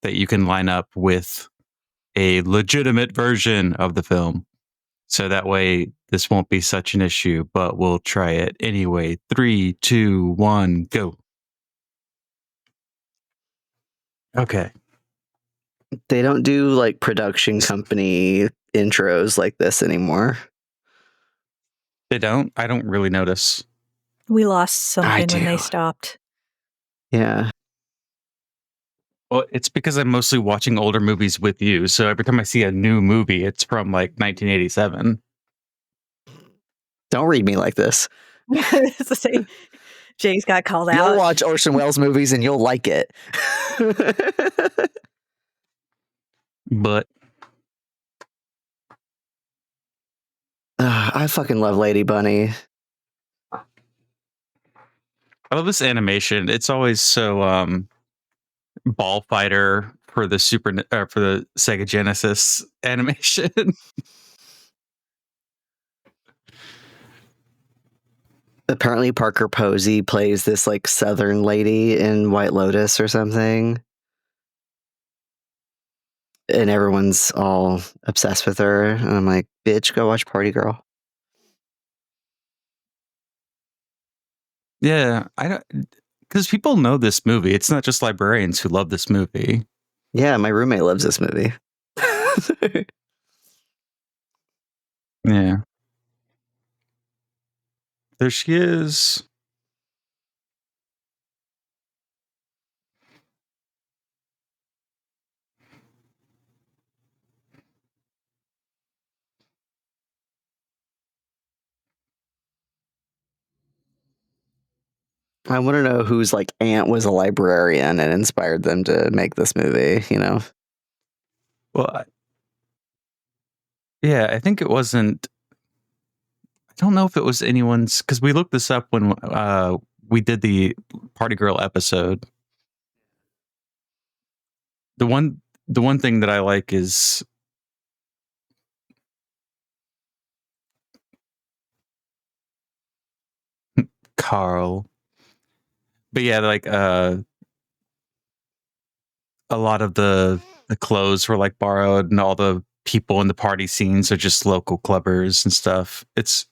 that you can line up with a legitimate version of the film. So that way this won't be such an issue, but we'll try it anyway. 3, 2, 1, go. Okay. They don't do like production company intros like this anymore. They don't? I don't really notice. We lost something when they do. stopped. Yeah. Well, it's because I'm mostly watching older movies with you. So every time I see a new movie, it's from like 1987. Don't read me like this. Jay's got called out. You'll watch Orson Welles movies and you'll like it. But I fucking love Lady Bunny. I love this animation. It's always so ball fighter for the for the Sega Genesis animation. Apparently Parker Posey plays this like Southern lady in White Lotus or something. And everyone's all obsessed with her. And I'm like, bitch, go watch Party Girl. Yeah, I don't, because people know this movie. It's not just librarians who love this movie. Yeah, my roommate loves this movie. Yeah. There she is. I want to know whose like aunt was a librarian and inspired them to make this movie, you know? Well, yeah, I think it wasn't. I don't know if it was anyone's, because we looked this up when we did the Party Girl episode. The one thing that I like is Carl. But yeah, like a lot of the clothes were like borrowed, and all the people in the party scenes are just local clubbers and stuff. It's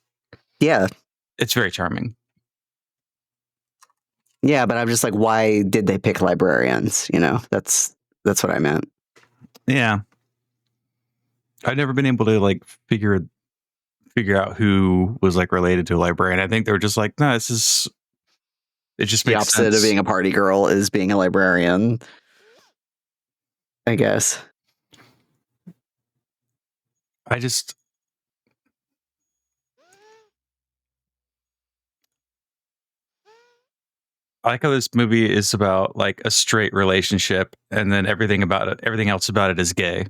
very charming. Yeah, but I'm just like, why did they pick librarians? You know, that's what I meant. Yeah, I've never been able to like figure out who was like related to a librarian. I think they were just like, no, this is. It just makes the opposite sense. of being a party girl is being a librarian, I guess. I like how this movie is about like a straight relationship, and then everything else about it is gay.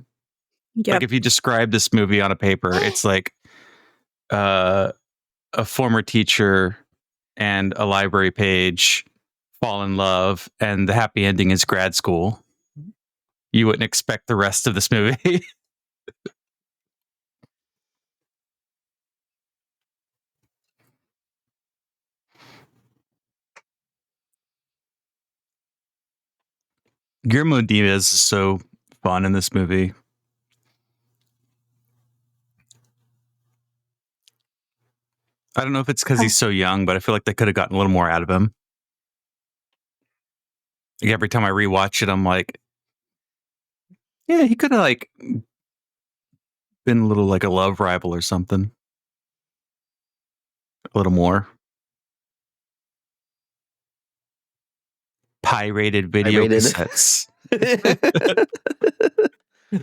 Yep. Like if you describe this movie on a paper, it's like a former teacher and a library page fall in love, and the happy ending is grad school. You wouldn't expect the rest of this movie. Guillermo Diaz is so fun in this movie. I don't know if it's because he's so young, but I feel like they could have gotten a little more out of him. Like every time I rewatch it, I'm like, yeah, he could have like been a little like a love rival or something. A little more. Pirated video cassettes. I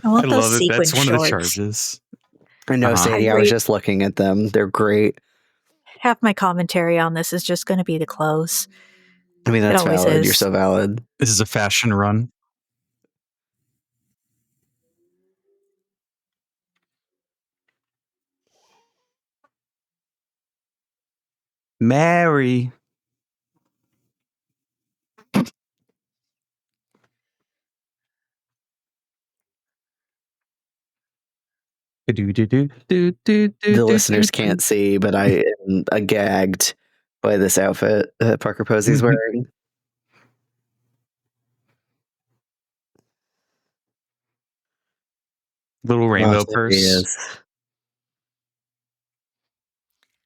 love it. That's one shorts. of the charges. I know, Sadie. I was just looking at them. They're great. Half my commentary on this is just going to be the clothes. I mean, that's valid. You're so valid. This is a fashion run. Mary. The listeners can't see, but I am gagged by this outfit that Parker Posey's wearing. Little rainbow Oh, there he purse. is.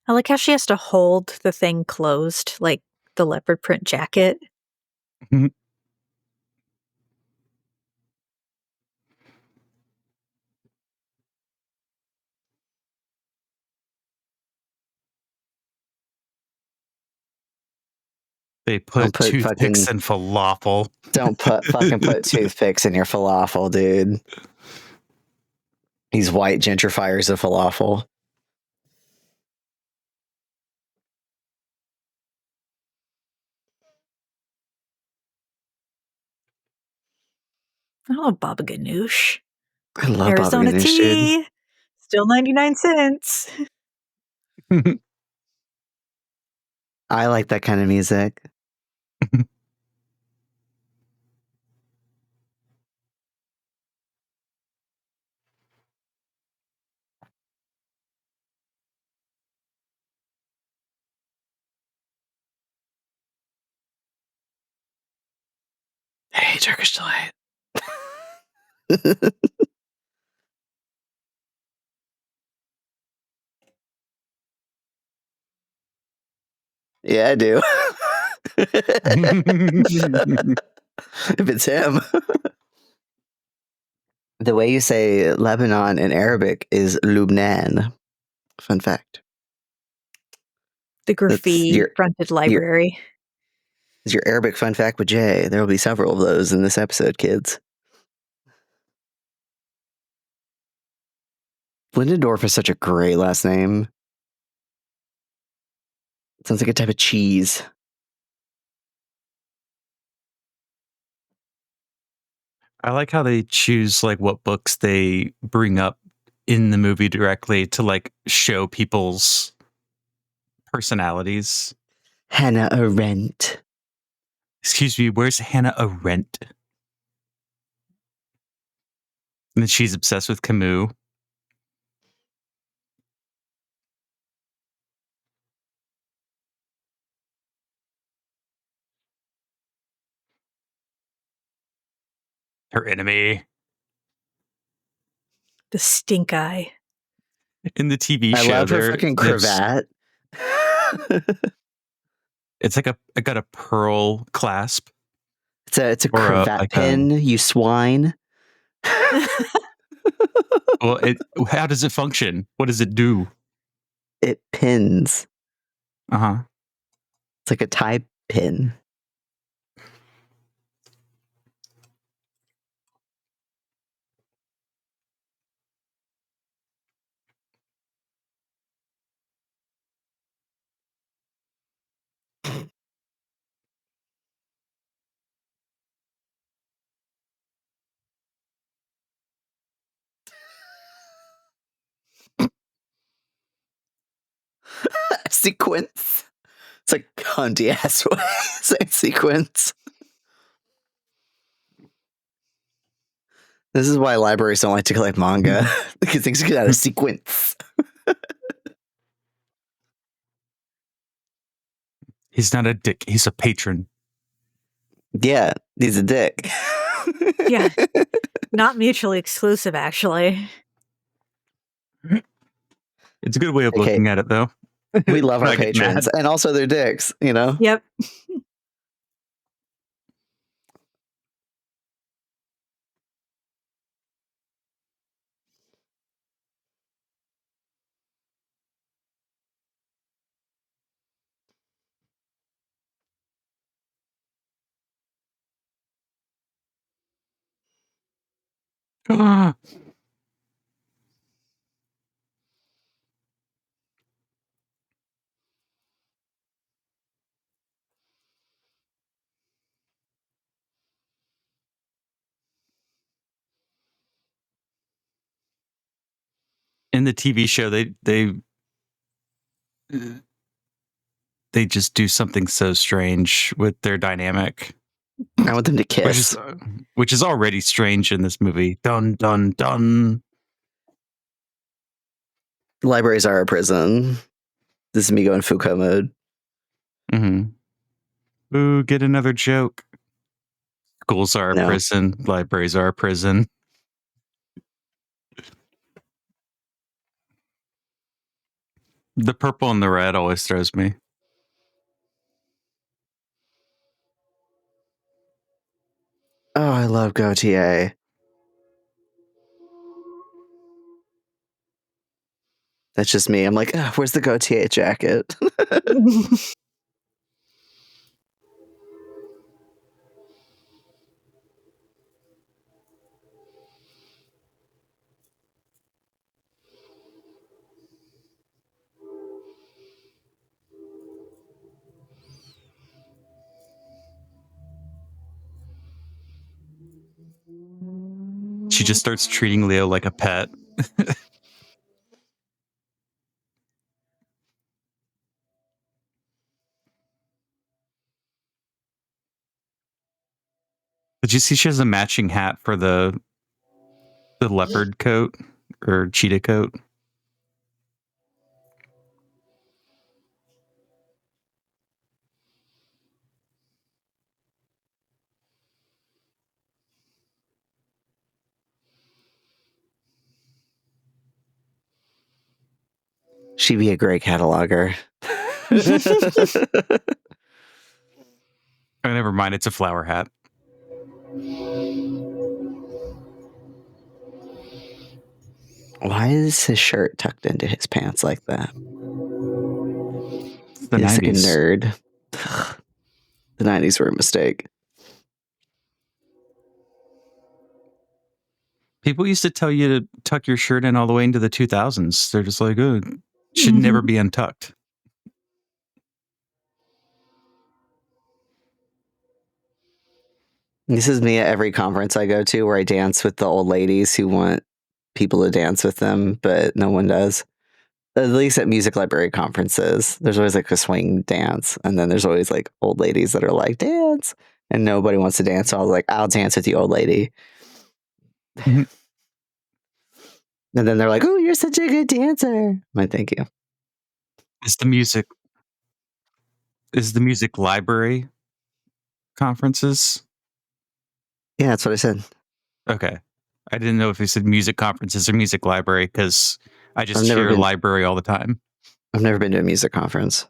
I like how she has to hold the thing closed, like the leopard print jacket. They put Don't put toothpicks fucking- in falafel. Don't fucking put toothpicks in your falafel, dude. These white gentrifiers of falafel. Oh, Baba Ganoush. I love Arizona Baba Ganoush, dude. tea. Still 99 cents. I like that kind of music. Hey, Turkish Delight. Yeah, I do. If it's him. The way you say Lebanon in Arabic is Lubnan. Fun fact. The graffiti fronted library. Is your Arabic fun fact with Jay. There will be several of those in this episode, kids. Lindendorf is such a great last name. It sounds like a type of cheese. I like how they choose like what books they bring up in the movie directly to like show people's personalities. Hannah Arendt. Excuse me, where's Hannah Arendt? And then she's obsessed with Camus. Her enemy. The stink eye. In the TV I show, love her fucking cravat. It's like I got a pearl clasp. It's a cravat pin, you swine. Well, how does it function? What does it do? It pins. Uh-huh. It's like a tie pin. Sequence. It's like cunty ass way saying sequence. This is why libraries don't like to collect manga because things get out of sequence. He's not a dick. He's a patron. Yeah, he's a dick. Yeah. Not mutually exclusive, actually. It's a good way of looking at it, though. We love our patrons, and also they're dicks, you know? Yep. In the TV show, they just do something so strange with their dynamic. I want them to kiss. Which is already strange in this movie. Dun, dun, dun. Libraries are a prison. This is me going Foucault mode. Mm-hmm. Ooh, get another joke. Schools are a prison. Libraries are a prison. The purple and the red always throws me. Oh, I love Gautier. That's just me. I'm like, where's the Gautier jacket? She just starts treating Leo like a pet. Did you see she has a matching hat for the leopard coat or cheetah coat? She'd be a great cataloger. Oh, never mind. It's a flower hat. Why is his shirt tucked into his pants like that? It's the He's like a 90s. nerd. The 90s were a mistake. People used to tell you to tuck your shirt in all the way into the 2000s. They're just like, oh, it should never be untucked. This is me at every conference I go to where I dance with the old ladies who want people to dance with them, but no one does. At least at music library conferences, there's always like a swing dance, and then there's always like old ladies that are like, dance, and nobody wants to dance. So I was like, I'll dance with the old lady. Mhm. And then they're like, oh, you're such a good dancer. I'm like, thank you. Is the music library conferences? Yeah, that's what I said. Okay. I didn't know if they said music conferences or music library because I just I've never hear been- library all the time. I've never been to a music conference.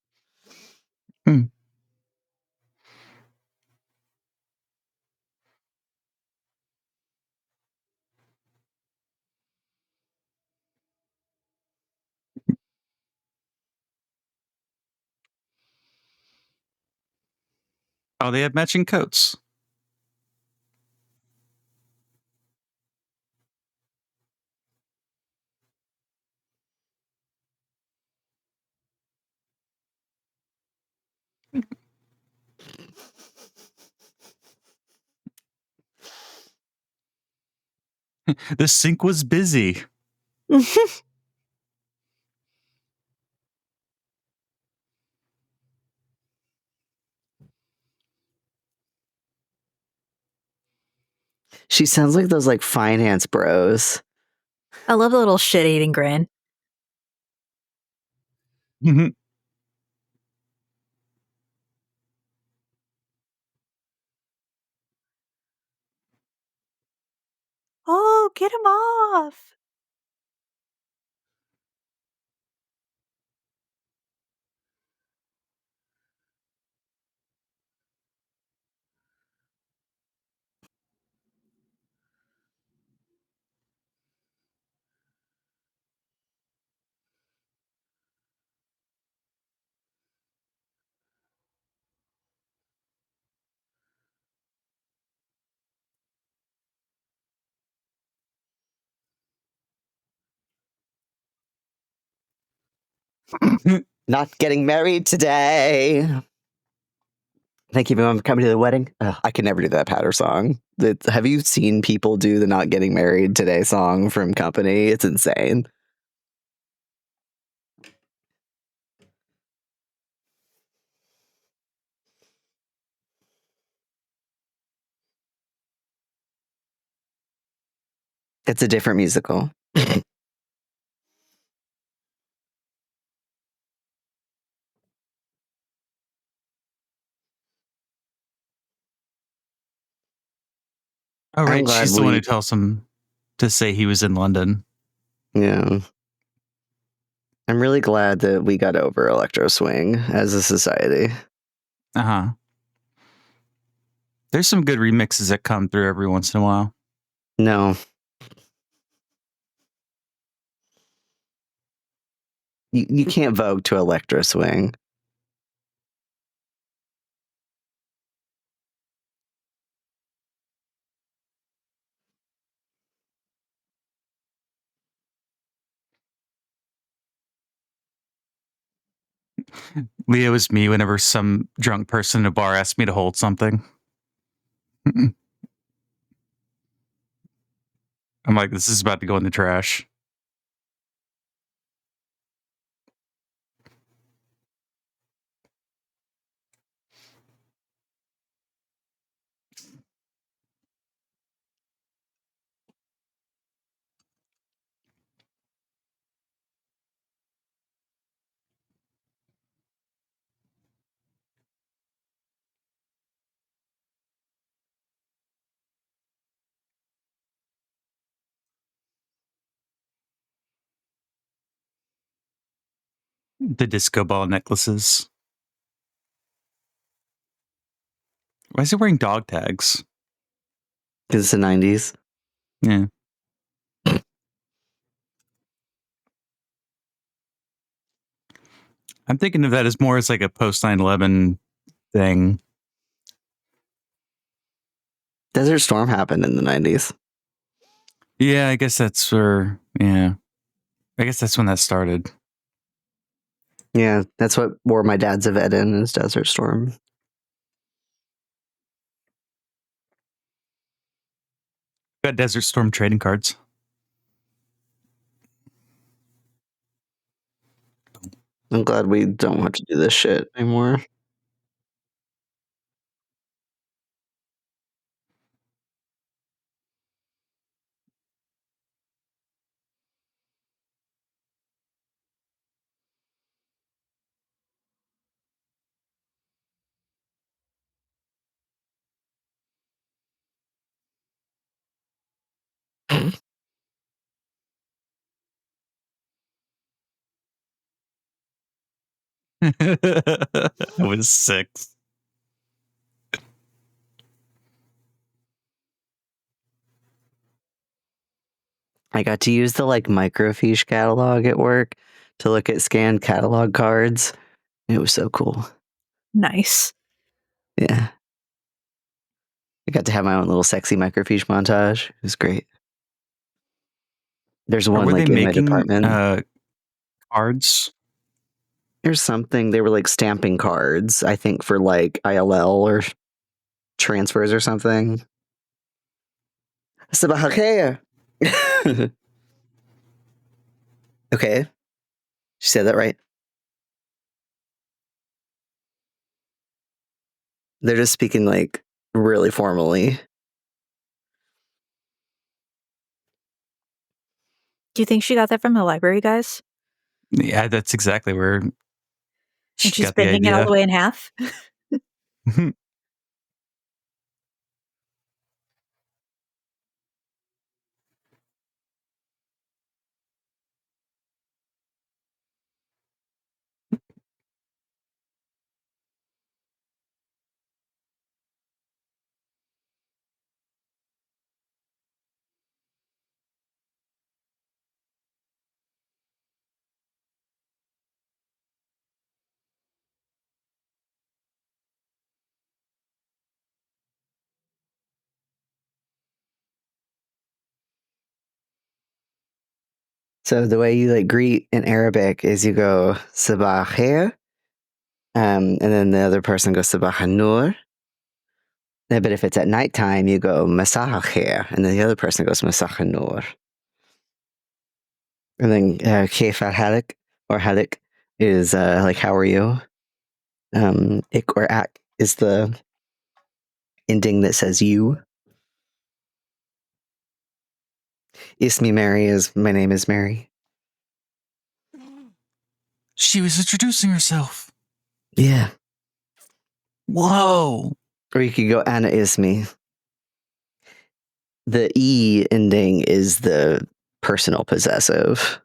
Oh, they have matching coats. The sink was busy. She sounds like those like finance bros. I love the little shit-eating grin. Oh, get him off. Not getting married today. Thank you, everyone, for coming to the wedding. I can never do that patter song. Have you seen people do the "Not Getting Married Today" song from Company? It's insane. It's a different musical. Oh, right. glad She's the one we- who tells him to say he was in London. Yeah. I'm really glad that we got over electro swing as a society. Uh-huh. There's some good remixes that come through every once in a while. No. You can't vogue to electro swing. Leo is me whenever some drunk person in a bar asks me to hold something. I'm like, this is about to go in the trash. The disco ball necklaces. Why is he wearing dog tags? Because it's the 90s. Yeah. I'm thinking of that as more as like a post 9/11 thing. Desert Storm happened in the 90s. Yeah, I guess that's where. Yeah, I guess that's when that started. Yeah, that's what wore my dad's event in is Desert Storm. Got Desert Storm trading cards. I'm glad we don't have to do this shit anymore. I was 6. I got to use the like microfiche catalog at work to look at scanned catalog cards. It was so cool. Nice. Yeah. I got to have my own little sexy microfiche montage. It was great. There's one Were like they in my making department. cards? There's something they were like stamping cards, I think for like ILL or transfers or something. Sabah al khair. Okay. She said that right. They're just speaking like really formally. Do you think she got that from the library, guys? Yeah, that's exactly where she And she's got the bending it all idea. the way in half? So the way you like greet in Arabic is you go Sabah khair, and then the other person goes Sabah an-nur. But if it's at nighttime, you go Masah al-khair, and then the other person goes Masah an-nur. And then Kayf al-halik or halik is like how are you? Ik or ak is the ending that says you. Ismi Mary is my name is Mary. She was introducing herself. Yeah. Whoa. Or you could go Anna Ismi. The E ending is the personal possessive.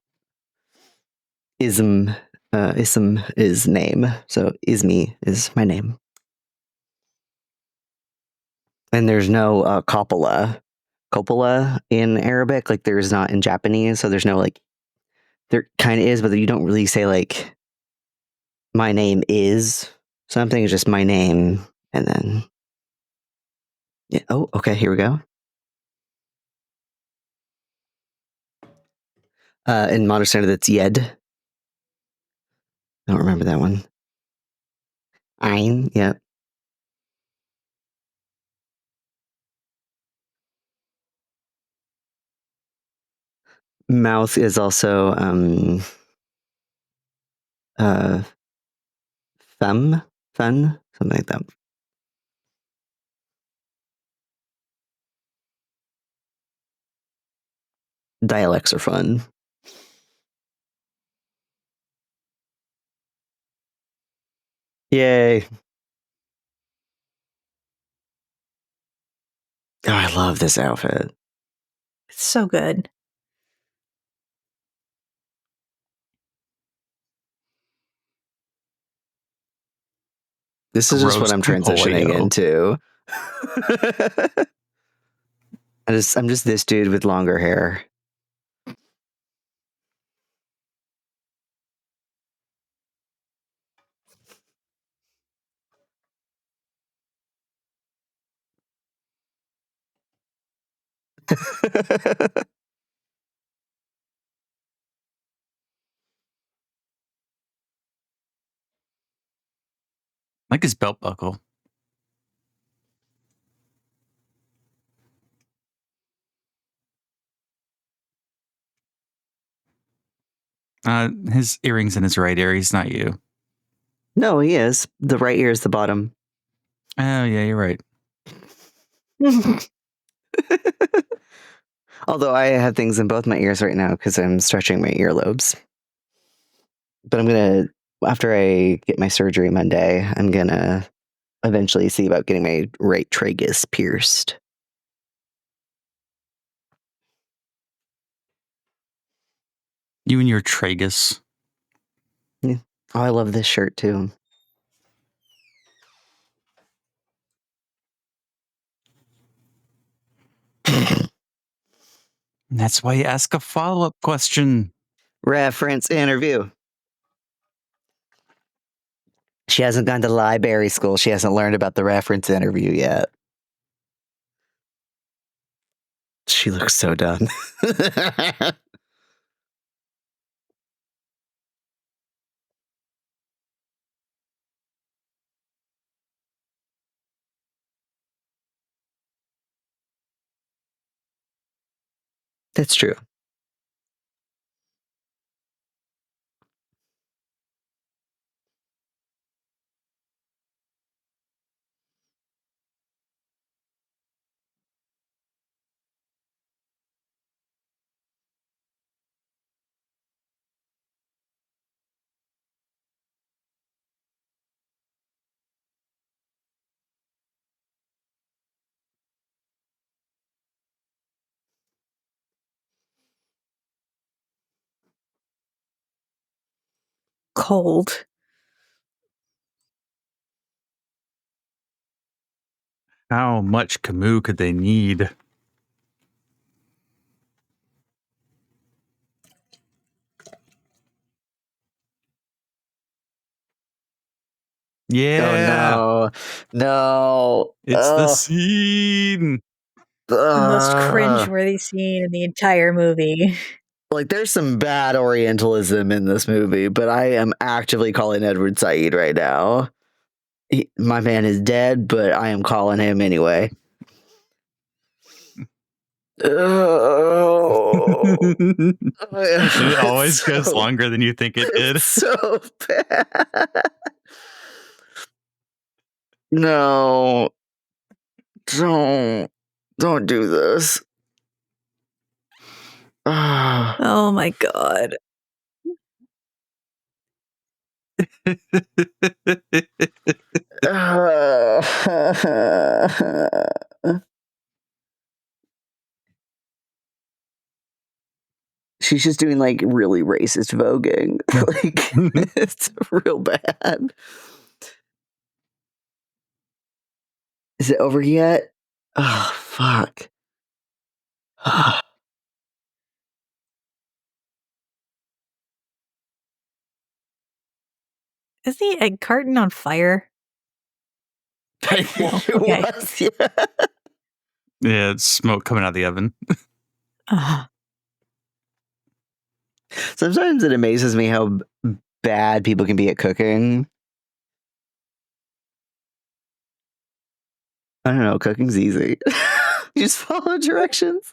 Ism is name. So Ismi is my name. And there's no Coppola. Coppola in Arabic, like there's not in Japanese. So there's no like, there kind of is, but you don't really say like, my name is something. It's just my name. And then, yeah. Oh, okay. Here we go. In modern standard, that's Yed. I don't remember that one. Ein, yep. Mouth is also fun, something like that. Dialects are fun. Yay. Oh, I love this outfit. It's so good. This is just what Gross I'm transitioning polio. into. I'm just this dude with longer hair. Like his belt buckle. His earrings in his right ear. He's not you. No, he is. The right ear is the bottom. Oh, yeah, you're right. Although I have things in both my ears right now because I'm stretching my earlobes. But I'm going to, after I get my surgery Monday, I'm going to eventually see about getting my right tragus pierced. You and your tragus. Yeah. Oh, I love this shirt too. That's why you ask a follow-up question. Reference interview. She hasn't gone to library school. She hasn't learned about the reference interview yet. She looks so done. That's true. Cold. How much Camus could they need? Yeah. Oh no. It's the scene. The most cringeworthy scene in the entire movie. Like there's some bad Orientalism in this movie, but I am actively calling Edward Said right now. My man is dead, but I am calling him anyway. Oh. It always goes longer than you think it did. It's so bad. No. Don't do this. Oh my god. she's just doing like really racist voguing. Like it's real bad. Is it over yet? Oh fuck. Is the egg carton on fire? I think it okay. was, yeah. Yeah, it's smoke coming out of the oven. Sometimes it amazes me how bad people can be at cooking. I don't know, cooking's easy. You just follow directions.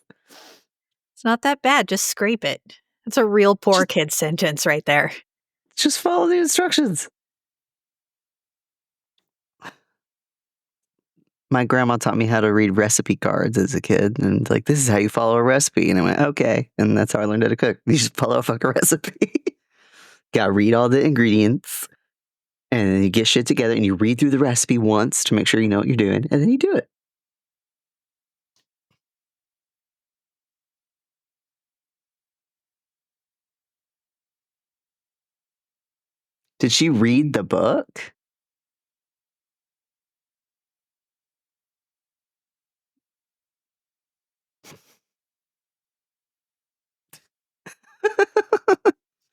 It's not that bad. Just scrape it. That's a real poor kid sentence right there. Just follow the instructions. My grandma taught me how to read recipe cards as a kid, and like, this is how you follow a recipe. And I went, okay. And that's how I learned how to cook. You just follow a fucking recipe. Gotta read all the ingredients, and then you get shit together, and you read through the recipe once to make sure you know what you're doing, and then you do it. Did she read the book?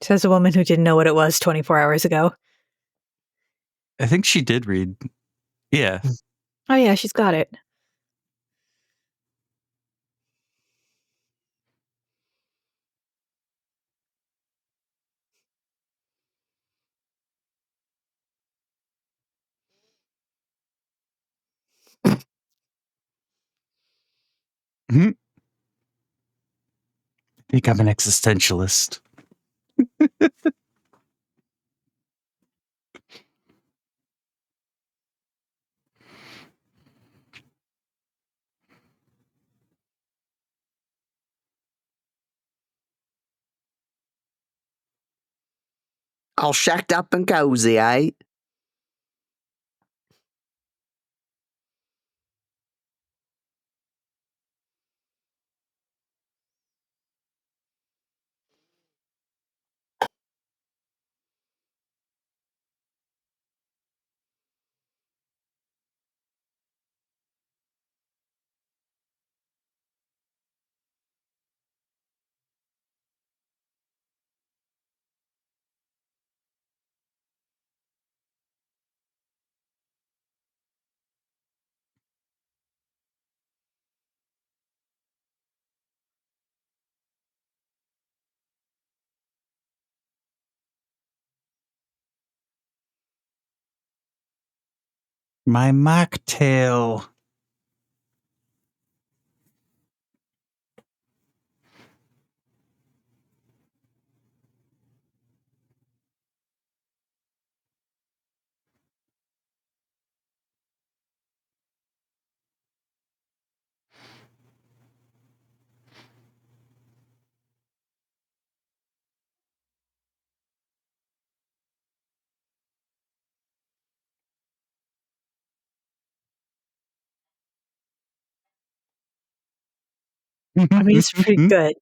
Says a woman who didn't know what it was 24 hours ago. I think she did read. Yeah. Oh, yeah, she's got it. I think I'm an existentialist. All shacked up and cozy, eh? My mocktail. I mean, it's pretty good.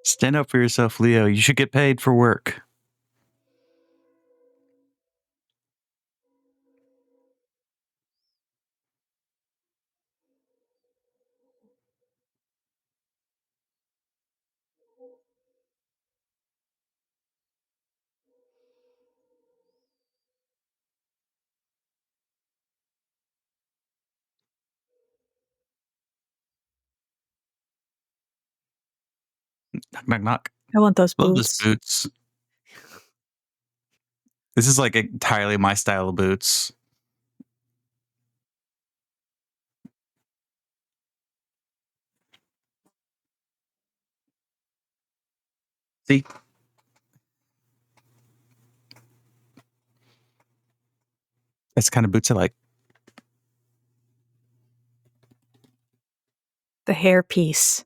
Stand up for yourself, Leo. You should get paid for work. Knock, knock, knock. I want those Love boots. this boots. This is like entirely my style of boots. See? That's the kind of boots I like. The hair piece.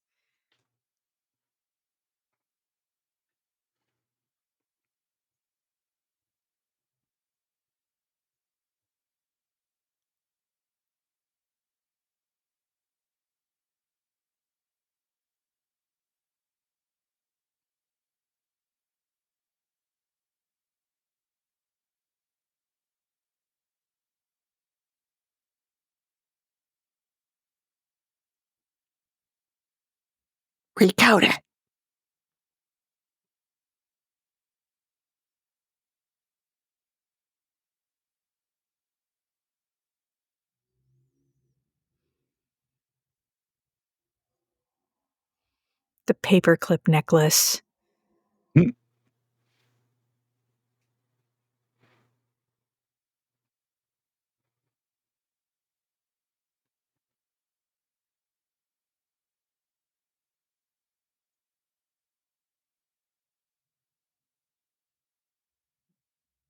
Recode it. The paperclip necklace.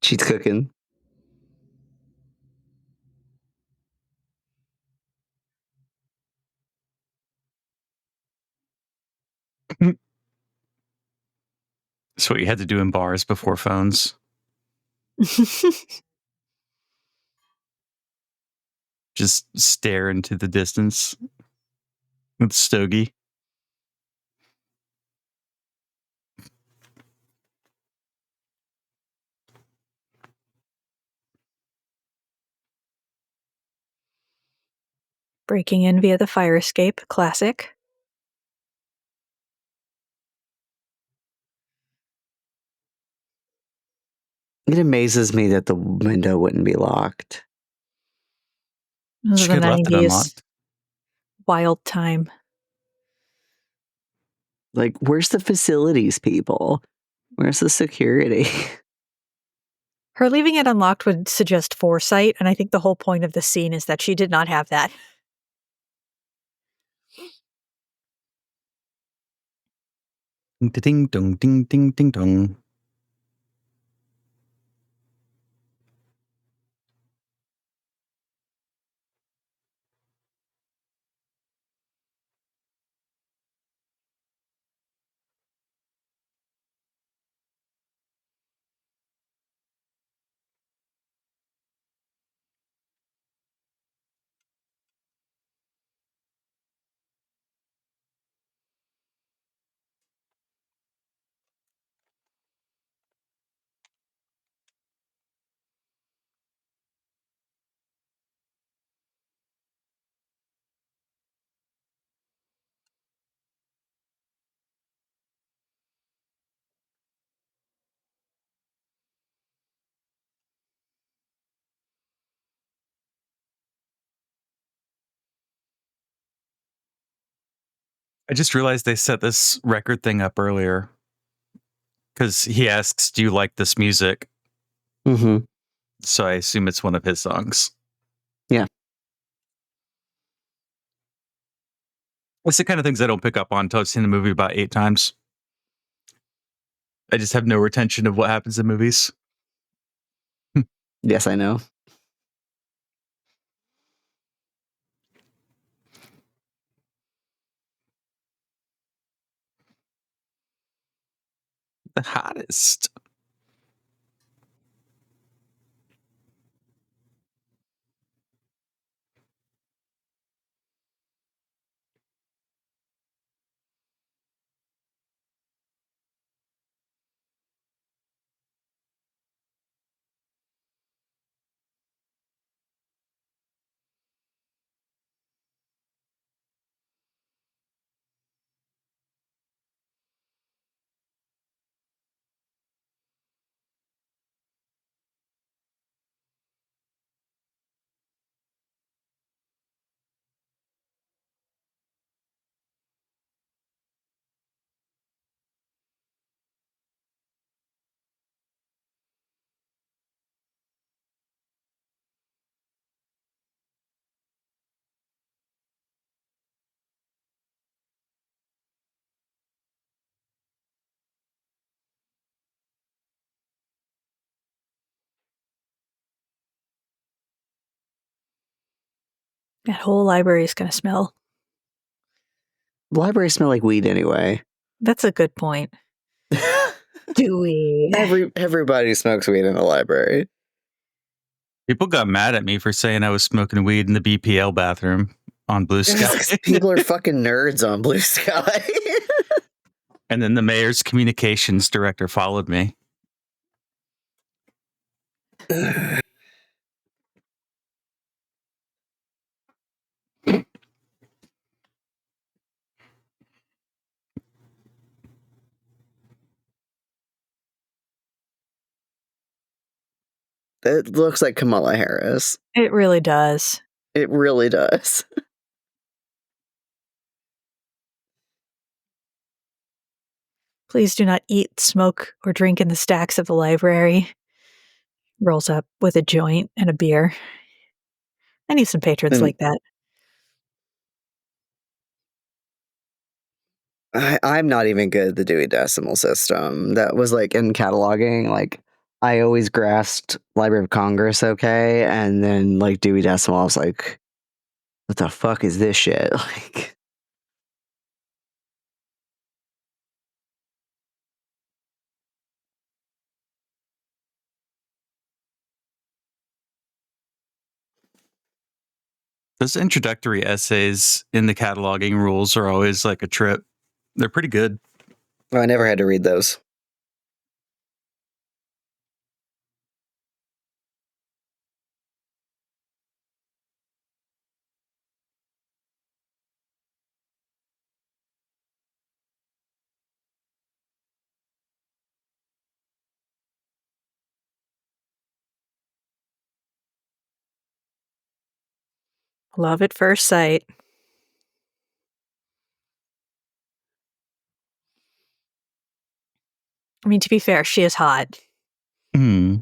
She's cooking. That's what you had to do in bars before phones. Just stare into the distance with Stogie. Breaking in via the fire escape. Classic. It amazes me that the window wouldn't be locked. This She is the could have left it 90s. unlocked. Wild time. Like, where's the facilities people? Where's the security? Her leaving it unlocked would suggest foresight, and I think the whole point of the scene is that she did not have that. Ding ding dong ding ding ding dong. I just realized they set this record thing up earlier because he asks, "Do you like this music?" Mm-hmm. So I assume it's one of his songs. Yeah. It's the kind of things I don't pick up on until I've seen the movie about 8 times. I just have no retention of what happens in movies. Yes, I know. The hottest. That whole library is going to smell. Libraries smell like weed anyway. That's a good point. Do we? Everybody smokes weed in the library. People got mad at me for saying I was smoking weed in the BPL bathroom on Blue Sky. People are fucking nerds on Blue Sky. And then the mayor's communications director followed me. It looks like Kamala Harris. It really does. It really does. Please do not eat, smoke, or drink in the stacks of the library. Rolls up with a joint and a beer. I need some patrons like that. I'm not even good at the Dewey Decimal System. That was like in cataloging, like I always grasped Library of Congress okay, and then like Dewey Decimal, I was like, what the fuck is this shit? Like, those introductory essays in the cataloging rules are always like a trip. They're pretty good. I never had to read those. Love at first sight. I mean, to be fair, she is hot. Hmm.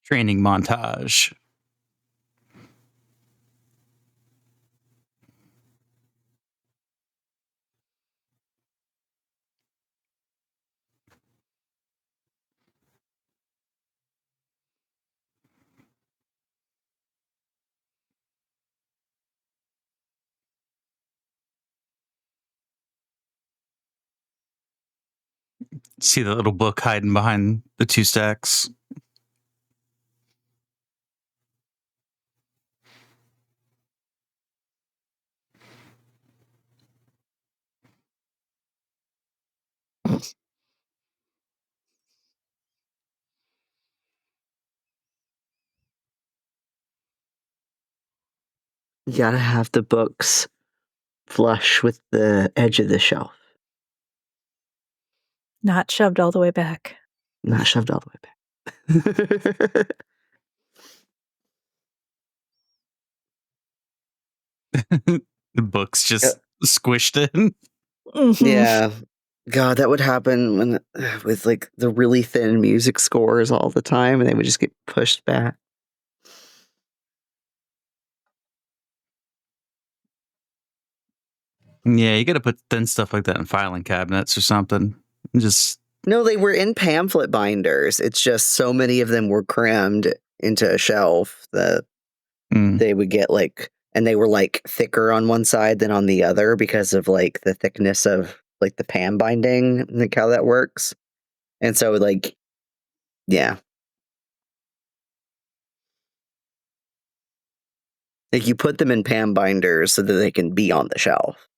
Training montage. See the little book hiding behind the two stacks. You gotta have the books flush with the edge of the shelf. Not shoved all the way back. Not shoved all the way back. The book's just squished in. Mhm. Yeah. God, that would happen when with like the really thin music scores all the time, and they would just get pushed back. Yeah, you got to put thin stuff like that in filing cabinets or something. Just No, they were in pamphlet binders. It's just so many of them were crammed into a shelf that they would get like, and they were like thicker on one side than on the other because of like the thickness of like the PAM binding, like how that works. And so like, yeah. Like you put them in PAM binders so that they can be on the shelf.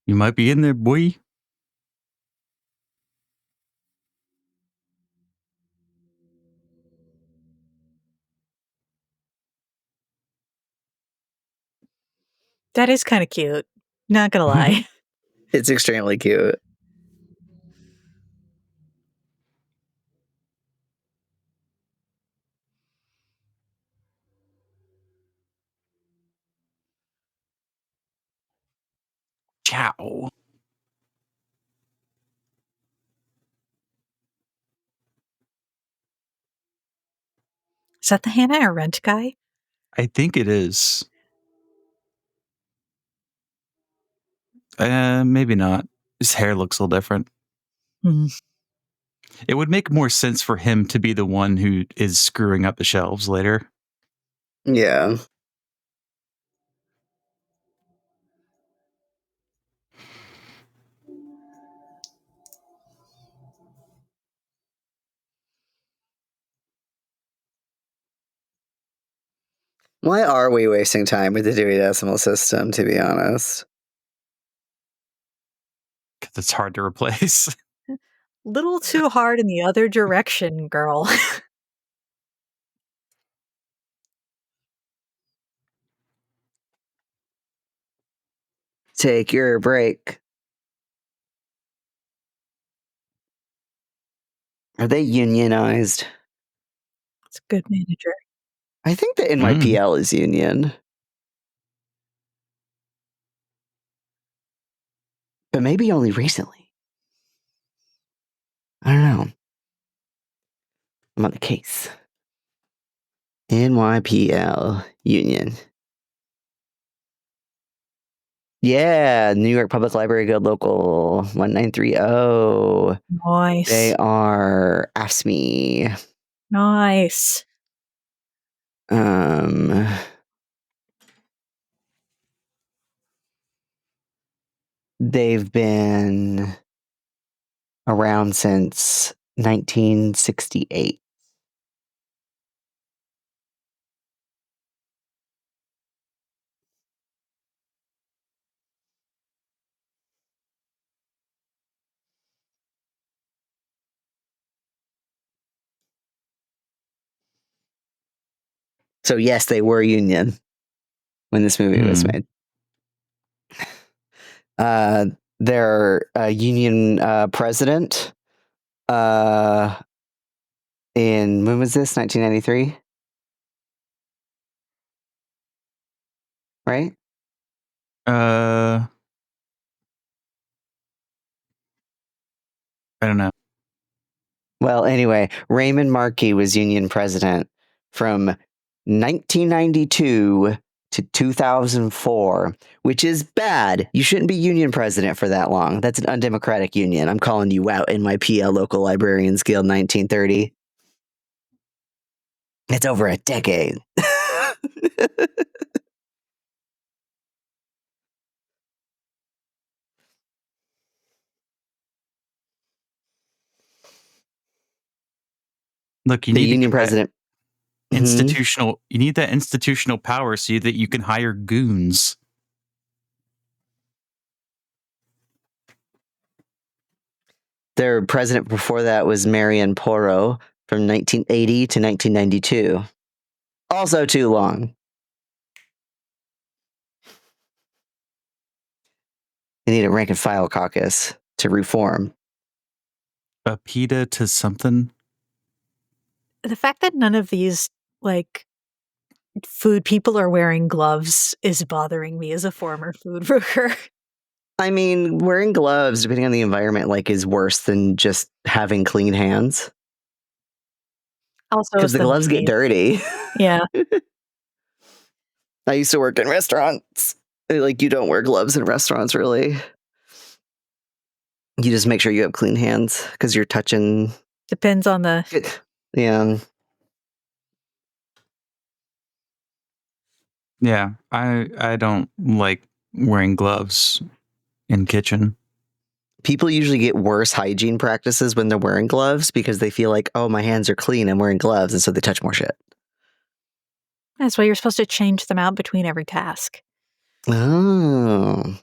you might be in there, boy. That is kind of cute. Not gonna lie. It's extremely cute. Ciao. Is that the Hannah Arendt guy? I think it is. Maybe not. His hair looks a little different. Hmm. It would make more sense for him to be the one who is screwing up the shelves later. Yeah. Why are we wasting time with the Dewey Decimal System, to be honest? Because it's hard to replace. Little too hard in the other direction, girl. Take your break. Are they unionized? It's a good manager. I think the NYPL is union. But maybe only recently. I don't know. I'm on the case. NYPL union. Yeah, New York Public Library Guild Local 1930. Nice. They are AFSCME. Nice. They've been around since 1968. So yes, they were union when this movie was made. Their union president in, when was this? 1993? Right? I don't know. Well, anyway, Raymond Markey was union president from 1992 to 2004, which is bad. You shouldn't be union president for that long. That's an undemocratic union. I'm calling you out in my PL Local Librarians Guild 1930. It's over a decade. Look, you The need union that president. Mhm. institutional. You need that institutional power so that you can hire goons. Their president before that was Marian Poro from 1980 to 1992. Also too long. They need a rank and file caucus to reform. A PETA to something. The fact that none of these like food people are wearing gloves is bothering me as a former food worker. I mean, wearing gloves, depending on the environment, like is worse than just having clean hands. Also, Because the gloves get dirty. Yeah. I used to work in restaurants. Like, you don't wear gloves in restaurants, really. You just make sure you have clean hands because you're touching. Depends on the. Yeah. Yeah, I don't like wearing gloves in kitchen. People usually get worse hygiene practices when they're wearing gloves because they feel like, oh, my hands are clean, I'm wearing gloves, and so they touch more shit. That's why you're supposed to change them out between every task. Oh.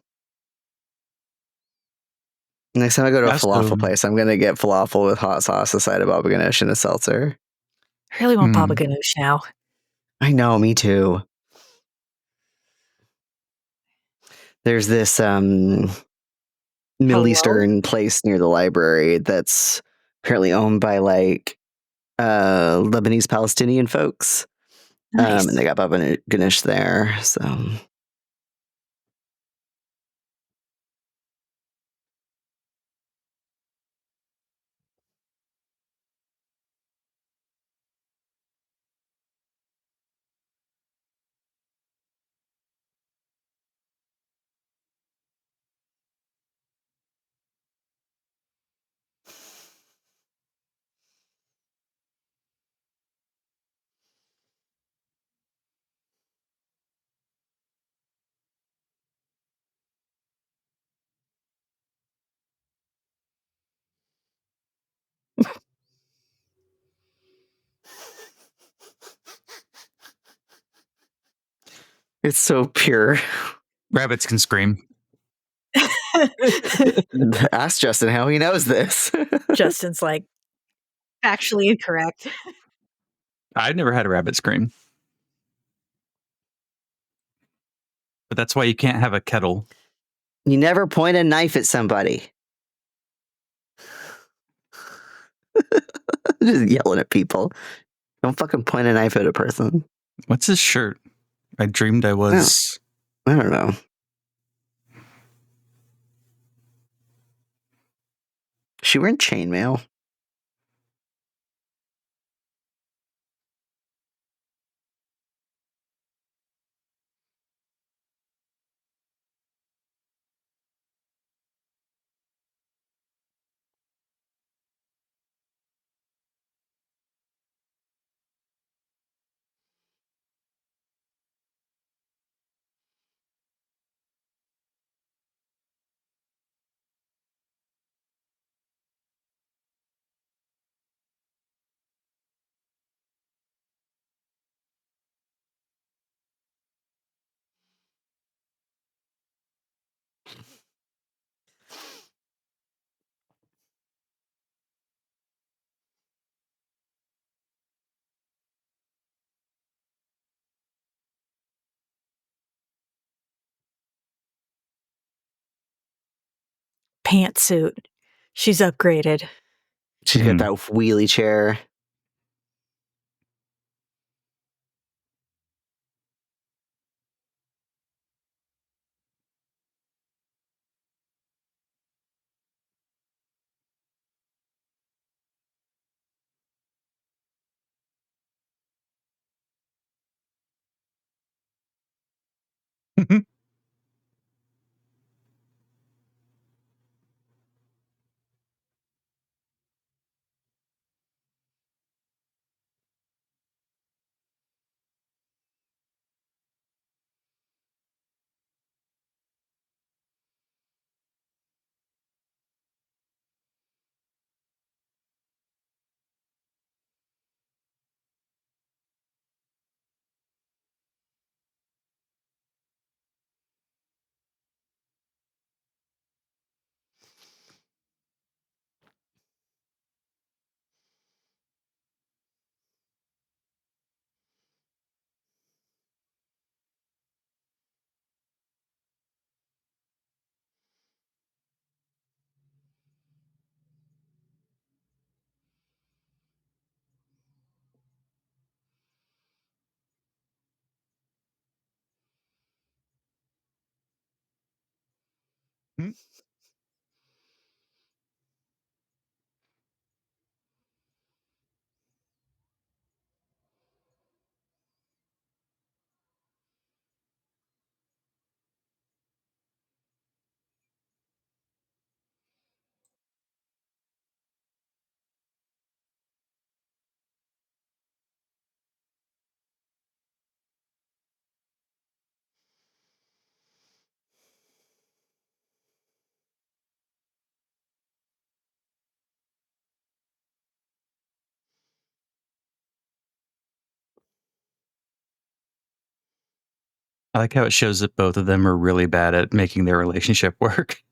Next time I go to a Also- falafel place, I'm going to get falafel with hot sauce, a side of baba ganoush, and a seltzer. I really want baba ganoush now. I know, me too. There's this Middle Eastern place near the library that's apparently owned by like Lebanese Palestinian folks. Nice. And they got baba ganoush there. So it's so pure. Rabbits can scream. Ask Justin how he knows this. Justin's like, actually incorrect. I've never had a rabbit scream. But that's why you can't have a kettle. You never point a knife at somebody. Just yelling at people. Don't fucking point a knife at a person. What's his shirt? I dreamed I was. I don't know. She wearing chainmail. Pantsuit. She's upgraded. She's got that wheelie chair. I like how it shows that both of them are really bad at making their relationship work.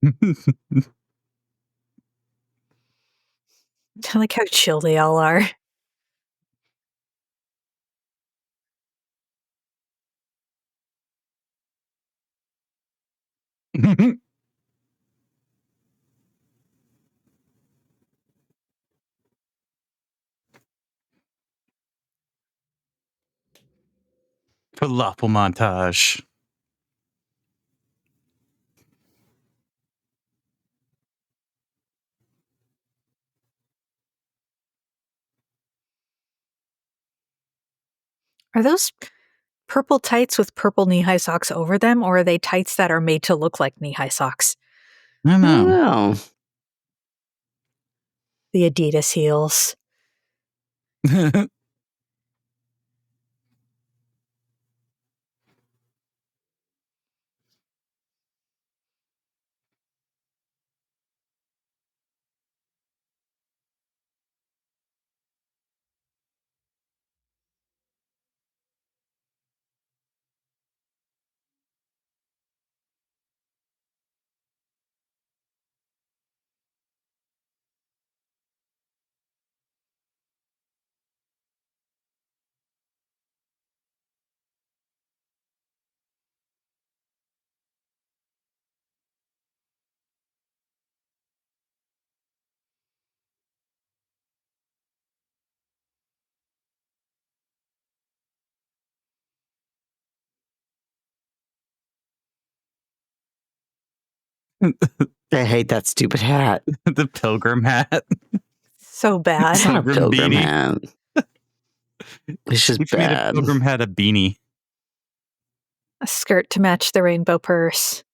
I like how chill they all are. Falafel montage. Are those purple tights with purple knee-high socks over them, or are they tights that are made to look like knee-high socks? I don't I don't know. know. The Adidas heels. I hate that stupid hat. The pilgrim hat. So bad. It's not a Pilgrim pilgrim beanie. hat. It's just Which made a bad. pilgrim hat a beanie. A skirt to match the rainbow purse.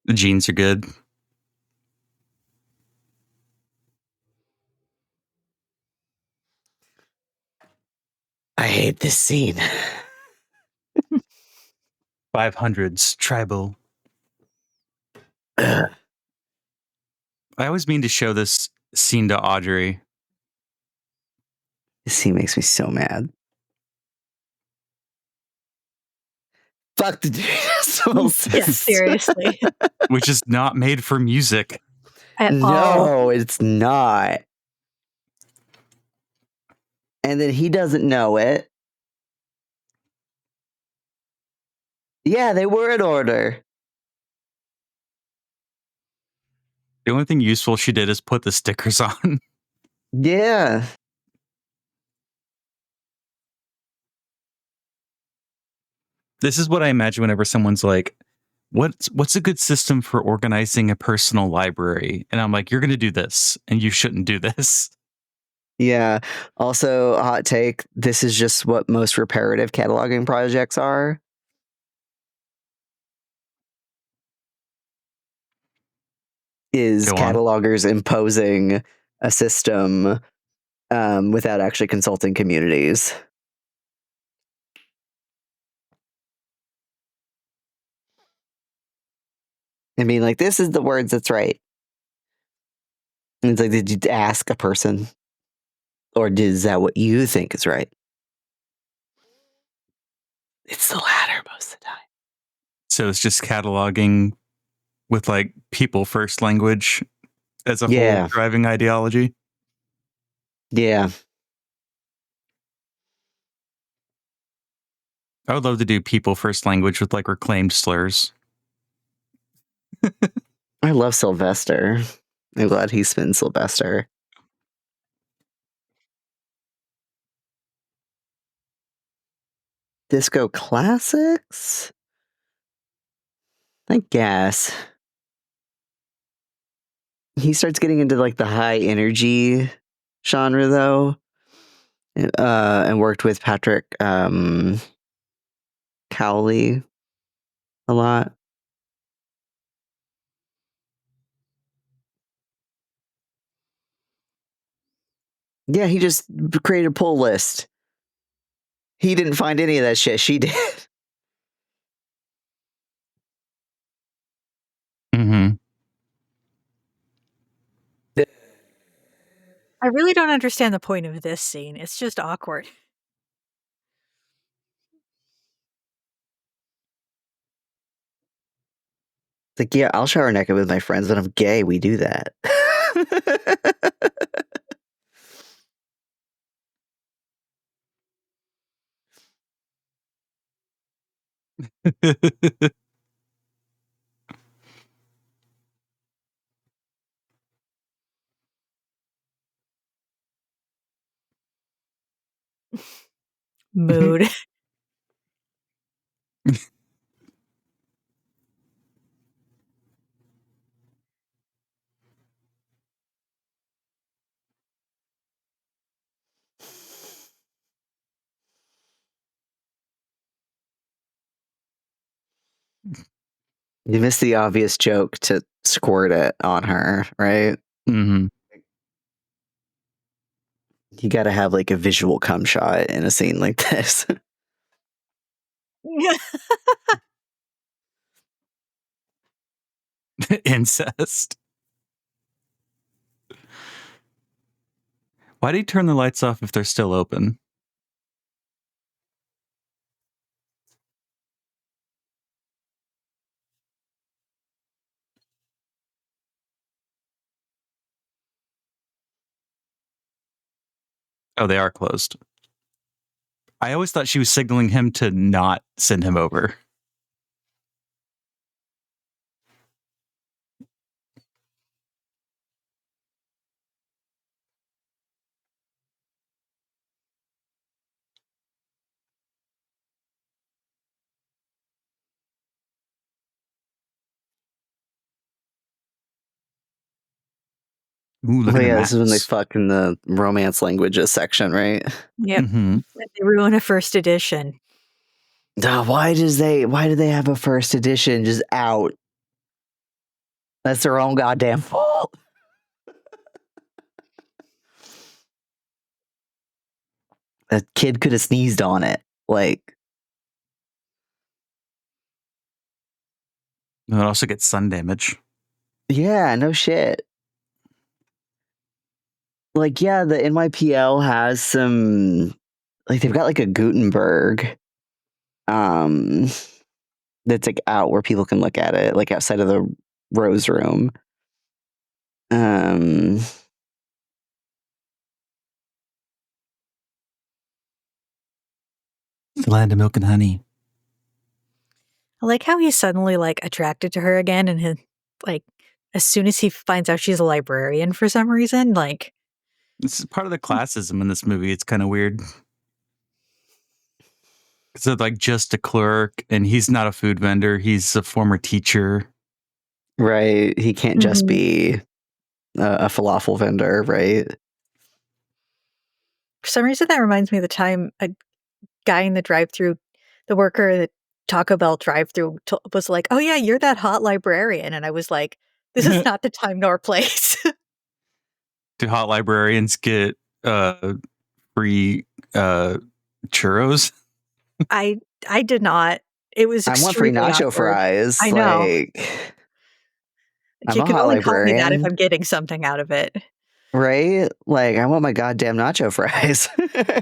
The jeans are good. I hate this scene. 500s tribal. Ugh. I always mean to show this scene to Audrey. This scene makes me so mad. Fuck the decimal Yeah, system. seriously. Which is not made for music. At all. No, it's not. And then he doesn't know it. Yeah, they were in order. The only thing useful she did is put the stickers on. Yeah. This is what I imagine whenever someone's like, what's a good system for organizing a personal library? And I'm like, you're going to do this, and you shouldn't do this. Yeah. Also, a hot take. This is just what most reparative cataloging projects are. Is Go on. catalogers imposing a system without actually consulting communities. I mean, like, this is the words that's right. And it's like, did you ask a person? Or is that what you think is right? It's the latter most of the time. So it's just cataloging with like people first language as a Yeah. whole driving ideology. Yeah. I would love to do people first language with like reclaimed slurs. I love Sylvester. I'm glad he's been Sylvester. Disco classics? I guess. He starts getting into like the high energy genre though. And worked with Patrick Cowley a lot. Yeah, he just created a pull list. He didn't find any of that shit. She did. Mm-hmm. I really don't understand the point of this scene. It's just awkward. It's like, yeah, I'll shower naked with my friends, but I'm gay. We do that. Mood. You missed the obvious joke to squirt it on her, right? Mm-hmm. You got to have like a visual cum shot in a scene like this. Incest. Why do you turn the lights off if they're still open? Oh, they are closed. I always thought she was signaling him to not send him over. Ooh, look Oh at yeah, the this is when they maps. fuck in the romance languages section, right? Yep. Mm-hmm. They ruin a first edition. Why do they have a first edition just out? That's their own goddamn fault. A kid could have sneezed on it. Like, And it also gets sun damage. yeah, no shit. Like, yeah, the NYPL has some, like, they've got like a Gutenberg, that's like out where people can look at it, like outside of the Rose Room. The land of milk and honey. I like how he's suddenly like attracted to her again, and like as soon as he finds out she's a librarian for some reason, like This is part of the classism in this movie. It's kind of weird. So like just a clerk, and he's not a food vendor. He's a former teacher. Right. He can't just Mhm. be a falafel vendor, right? For some reason, that reminds me of the time a guy in the drive-through, the worker at the Taco Bell drive-through, was like, "Oh yeah, you're that hot librarian," and I was like, "This is not the time nor place." Do hot librarians get free churros? I did not. It was I want free extremely nacho awkward. fries. I know. Like, I'm You a can hot only call me that if librarian, I'm getting something out of it. right? Like, I want my goddamn nacho fries.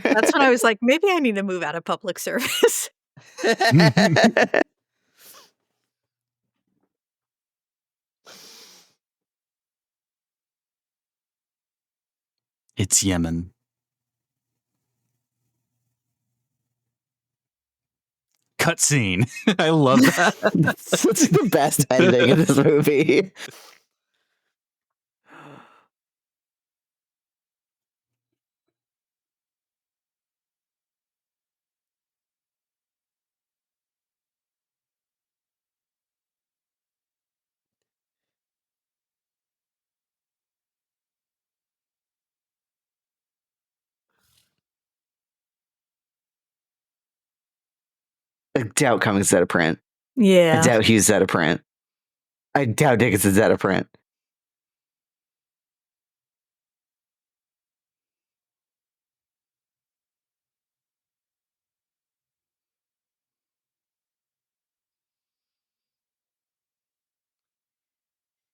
That's when I was like, maybe I need to move out of public service. It's Yemen. Cutscene. I love that. That's the best ending in this movie. I doubt Cummings is out of print. I Yeah. doubt Hughes out of print. I doubt Dickinson's out of print.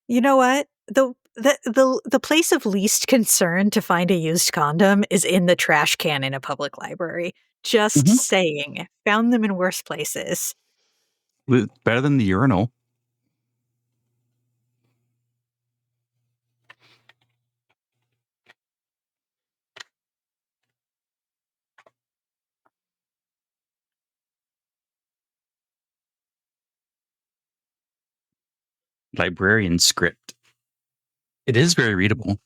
You know what? The place of least concern to find a used condom is in the trash can in a public library. Just Mhm. saying. Found them in worse places. Better than the urinal. Librarian script. It is very readable.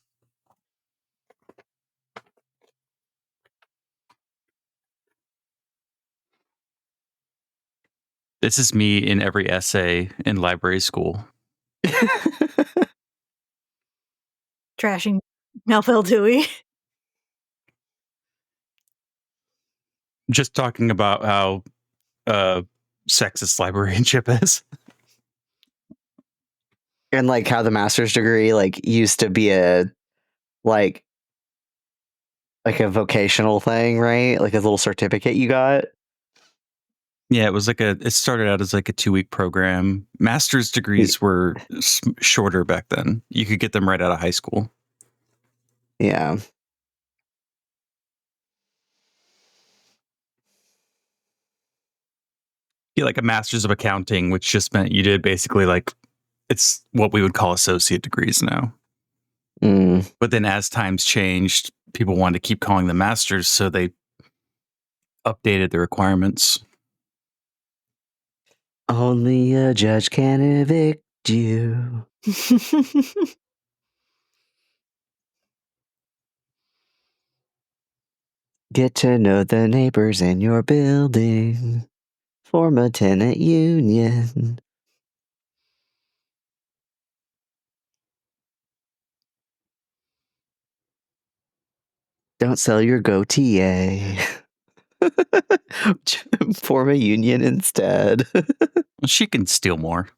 This is me in every essay in library school. Trashing Melville Dewey. Just talking about how sexist librarianship is. And like how the master's degree like used to be like a vocational thing, right? Like a little certificate you got. Yeah, it started out as like a 2-week program. Master's degrees were shorter back then. You could get them right out of high school. Yeah. Yeah, like a master's of accounting, which just meant you did basically like, it's what we would call associate degrees now. Mm. But then as times changed, people wanted to keep calling them masters, so they updated the requirements. Only a judge can evict you. Get to know the neighbors in your building. Form a tenant union. Don't sell your goatee. Form a union instead. She can steal more.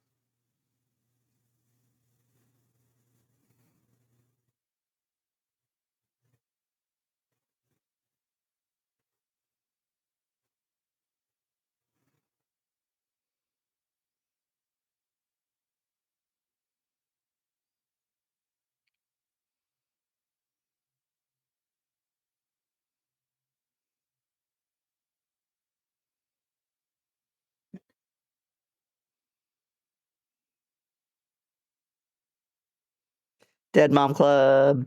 Dead Mom Club.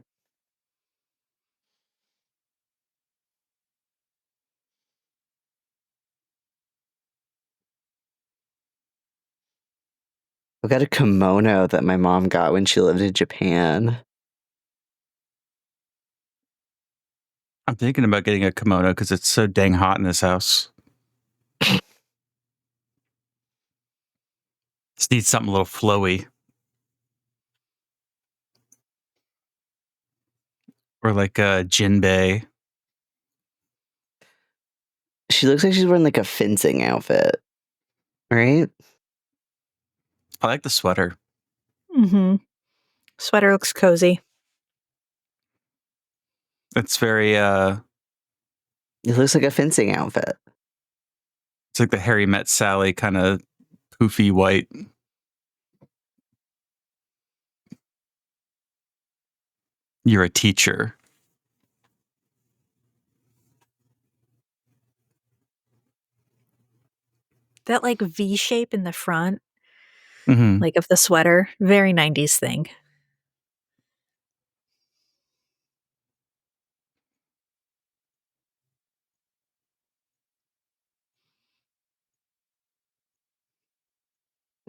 I got a kimono that my mom got when she lived in Japan. I'm thinking about getting a kimono because it's so dang hot in this house. Just need something a little flowy. Or like a jinbei. She looks like she's wearing like a fencing outfit. Right? I like the sweater. Mm-hmm. Sweater looks cozy. It's very It looks like a fencing outfit. it's like the Harry Met Sally kind of poofy white. You're a teacher. That like V shape in the front, Mm-hmm. like of the sweater, very 90s thing.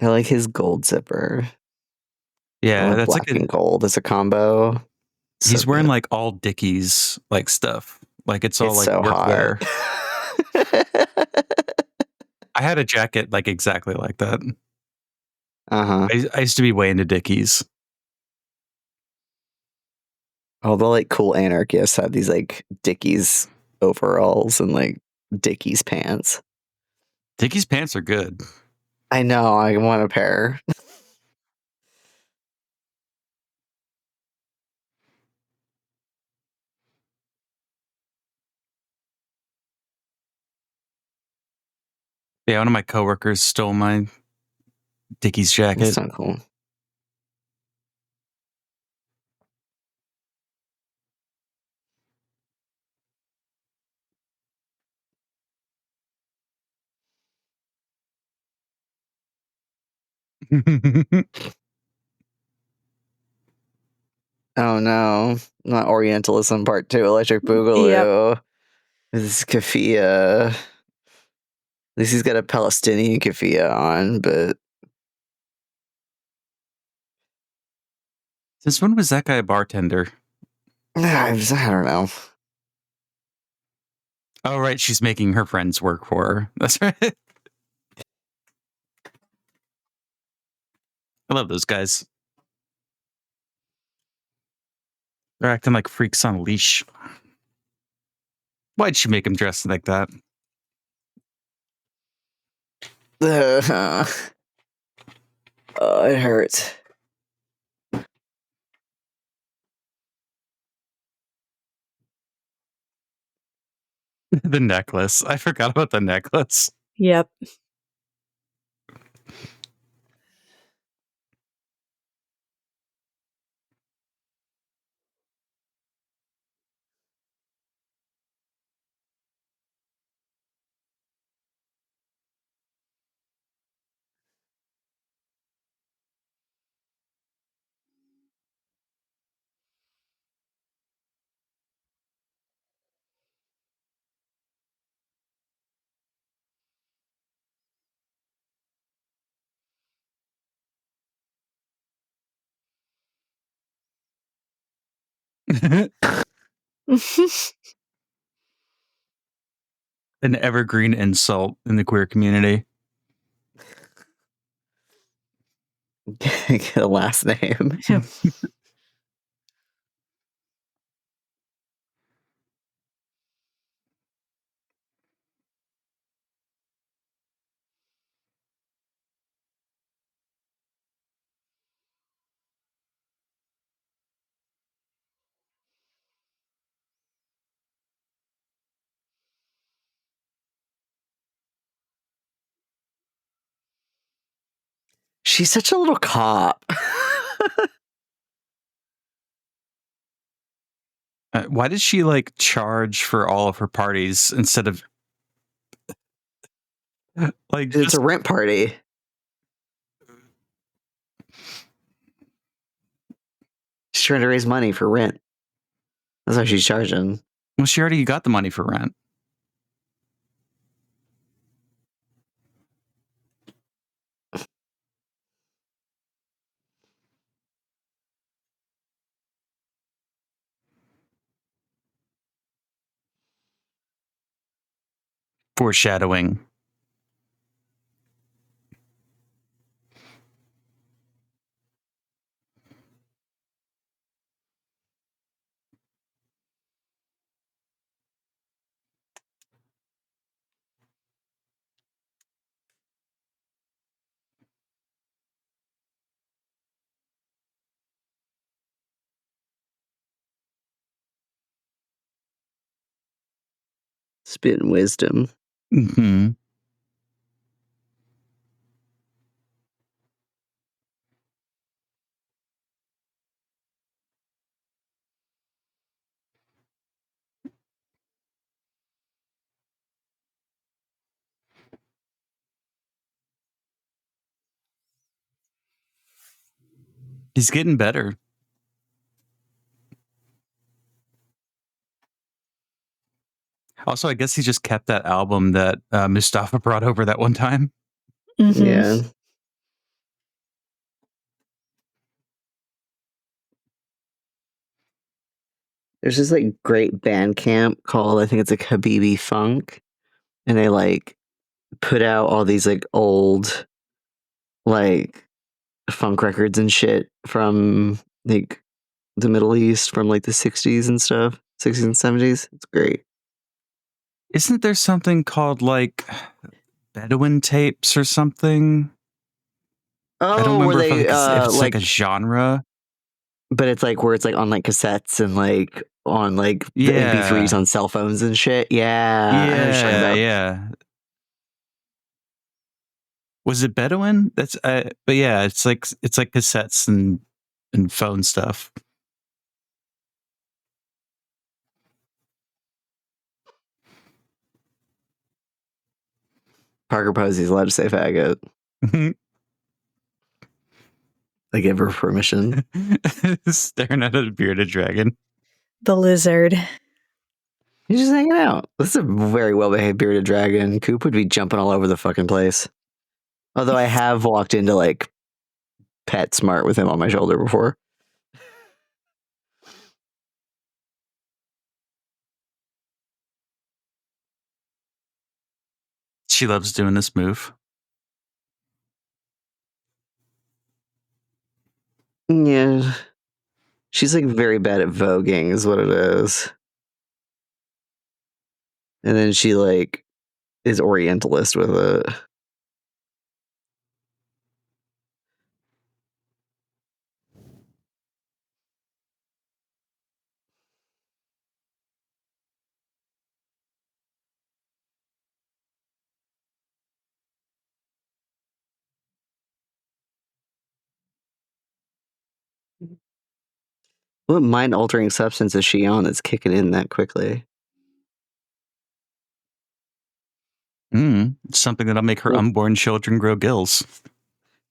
I like his gold zipper. I Yeah, love that's black like and gold as a combo. he's So wearing good. like all Dickies like stuff. Like it's all It's like so workwear. hot. I had a jacket like exactly like that. Uh-huh. I used to be way into Dickies. All the like cool anarchists have these like Dickies overalls and like Dickies pants. Dickies pants are good. I know, I want a pair. Yeah, one of my coworkers stole my Dickies jacket. That's not cool. Oh no, not Orientalism Part 2, Electric Boogaloo. This is keffiyeh. At least he's got a Palestinian keffiyeh on, but Since when was that guy a bartender? I don't know. Oh, right. She's making her friends work for her. That's right. I love those guys. They're acting like freaks on a leash. Why'd she make him dress like that? Oh, it hurts. The necklace. I forgot about the necklace. Yep. An evergreen insult in the queer community. Get a last name. She's such a little cop. Why did she like charge for all of her parties instead of like It's a rent party. She's She's trying to raise money for rent. That's why she's charging. Well, she already got the money for rent. Foreshadowing. Spitting wisdom. Mm-hmm. He's getting better. Also, I guess he just kept that album that Mustafa brought over that one time. Mhm. Yeah. There's this like great band camp called, I think it's like Habibi Funk. And they like put out all these like old like funk records and shit from like the Middle East from like the 60s and stuff. 60s and 70s. It's great. Isn't there something called like Bedouin tapes or something? I don't Oh, where remember they if it's like like a genre. but it's like where it's like on like cassettes and like on like the MP3s Yeah. on cell phones and shit. Yeah. I know what you're talking Yeah, about. yeah. Was it Bedouin? That's but yeah, it's like cassettes and phone stuff. Parker Posey's allowed to say faggot. I give her permission. Staring at a bearded dragon. The lizard. He's just hanging out. This is a very well behaved bearded dragon. Coop would be jumping all over the fucking place. Although I have walked into like PetSmart with him on my shoulder before. She loves doing this move. Yeah. She's like very bad at voguing, is what it is. And then she like is Orientalist with it. What mind altering substance is she on that's kicking in that quickly? Something that'll make her Well- unborn children grow gills.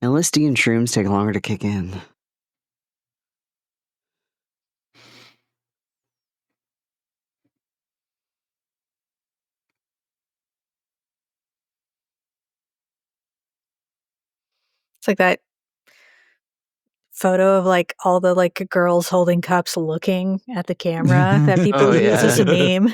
LSD and shrooms take longer to kick in. It's like that photo of like all the like girls holding cups looking at the camera that people Oh, use as a yeah. meme.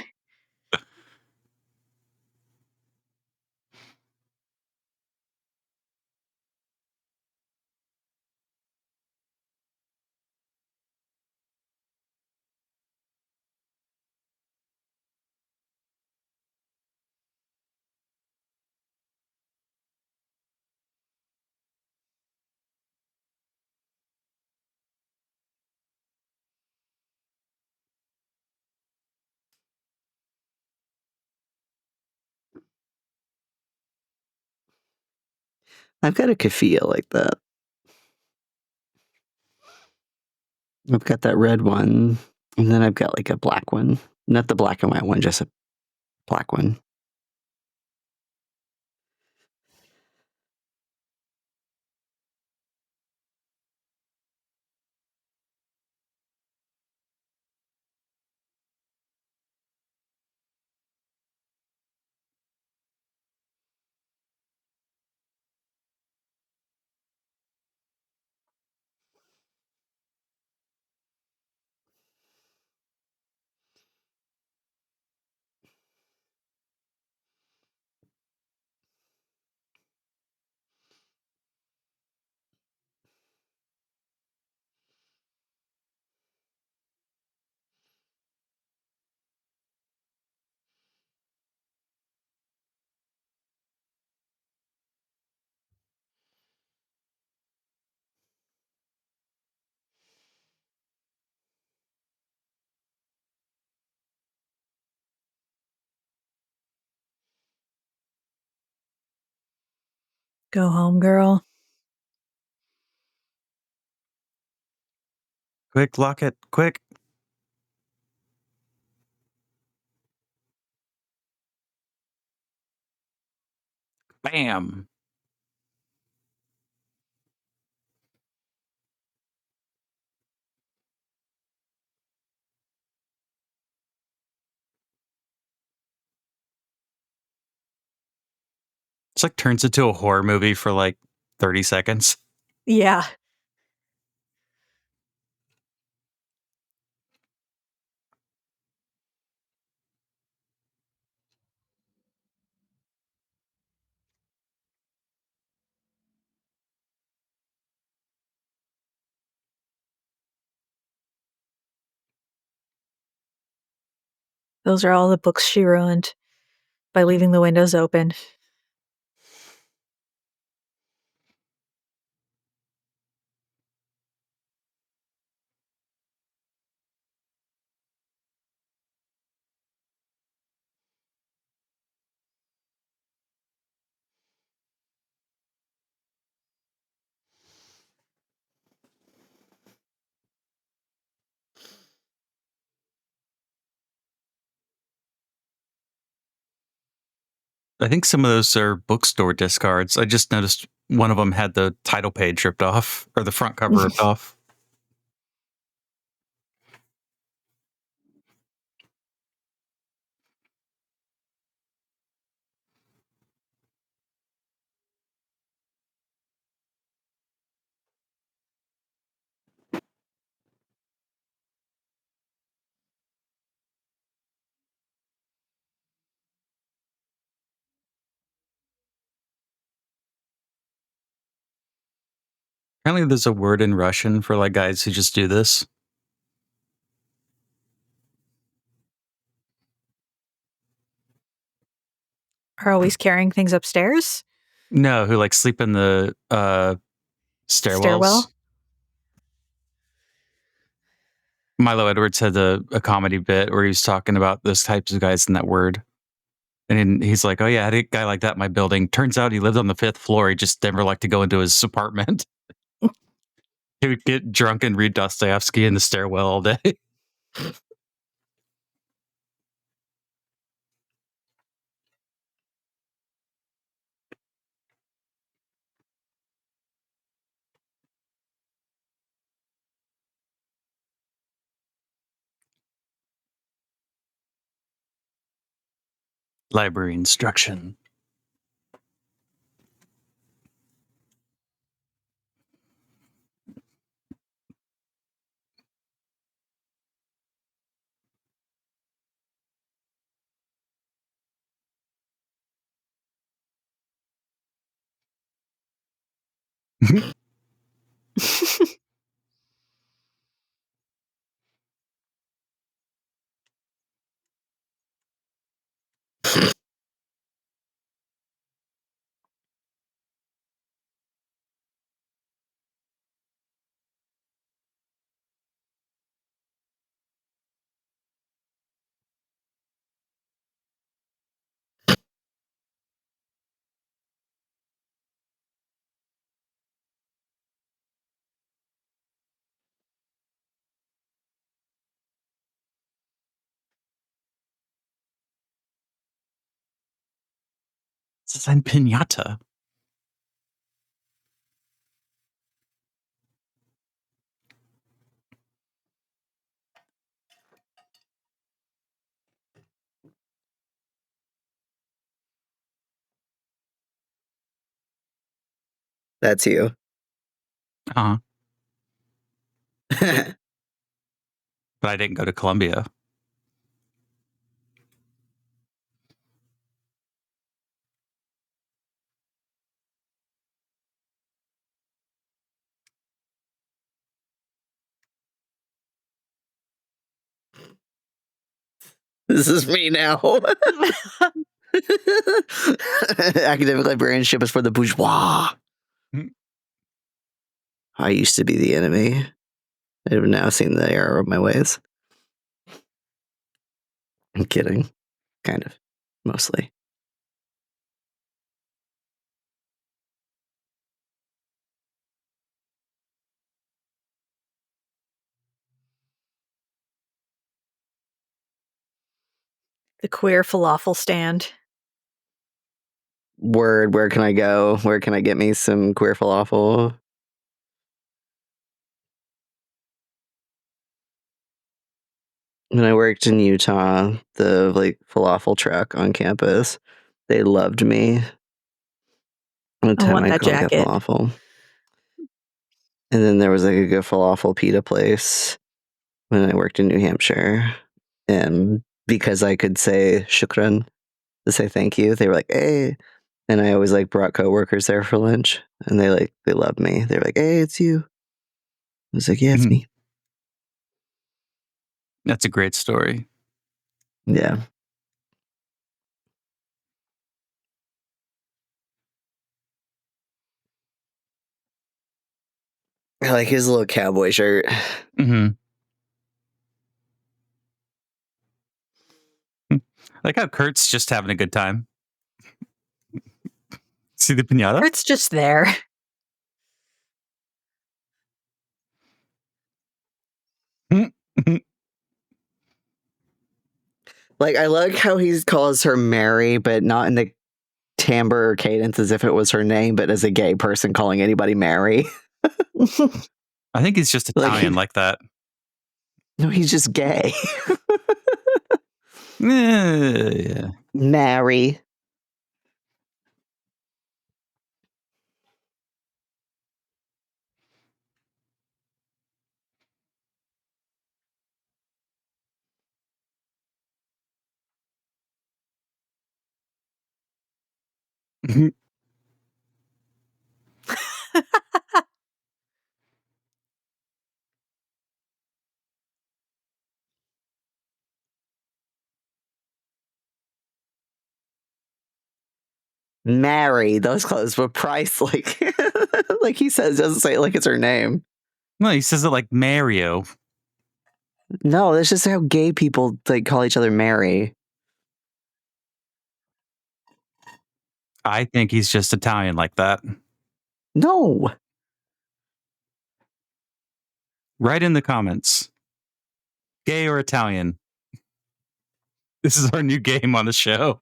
I've got a keffiyeh like that. I've got that red one, and then I've got like a black one. Not the black and white one, just a black one. Go home, girl. Quick, lock it. Quick. Bam. It's like turns into a horror movie for like 30 seconds. Yeah. Those are all the books she ruined by leaving the windows open. I think some of those are bookstore discards. I just noticed one of them had the title page ripped off, or the front cover ripped off. Apparently, there's a word in Russian for like guys who just do this. Are always carrying things upstairs? No, who like sleep in the stairwells. Stairwell? Milo Edwards had a comedy bit where he was talking about those types of guys in that word. And he's like, oh, yeah, I had a guy like that in my building. Turns out he lived on the 5th floor. He just never liked to go into his apartment. He would get drunk and read Dostoevsky in the stairwell all day. Library instruction. This is in Pinata. That's you. Uh-huh. But I didn't go to Columbia. This is me now. Academic librarianship is for the bourgeois. I used to be the enemy. I have now seen the error of my ways. I'm kidding. Kind of. Mostly. The queer falafel stand. Word, where can I go? Where can I get me some queer falafel? When I worked in Utah, the falafel truck on campus, they loved me. One I time want I'd that go get jacket. falafel. And then there was a good falafel pita place when I worked in New Hampshire. And because I could say shukran to say thank you, they were like, hey. And I always brought coworkers there for lunch, and they loved me. They were like, hey, it's you. I was like, yeah, it's me. That's a great story. Yeah. I like his little cowboy shirt. Mm-hmm. Like how Kurt's just having a good time. See the pinata? Kurt's just there. I like how he calls her Mary, but not in the timbre or cadence as if it was her name, but as a gay person calling anybody Mary. I think he's just Italian like that. No, he's just gay. Yeah. Mary. Mary, those clothes were priceless. Like he says, doesn't say it like it's her name. No, he says it like Mario. No, that's just how gay people call each other Mary. I think he's just Italian like that. No. Write in the comments. Gay or Italian? This is our new game on the show.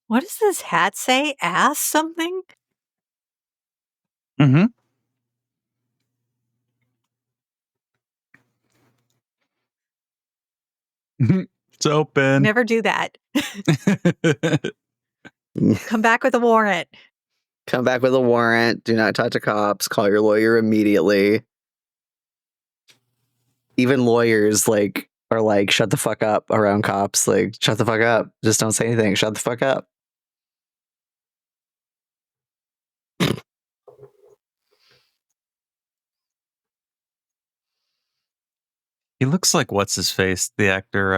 What does this hat say? Ass something? Mm-hmm. It's open. Never do that. Come back with a warrant. Come back with a warrant. Do not talk to cops. Call your lawyer immediately. Even lawyers are like, shut the fuck up around cops. Shut the fuck up. Just don't say anything. Shut the fuck up. He looks like what's his face, the actor.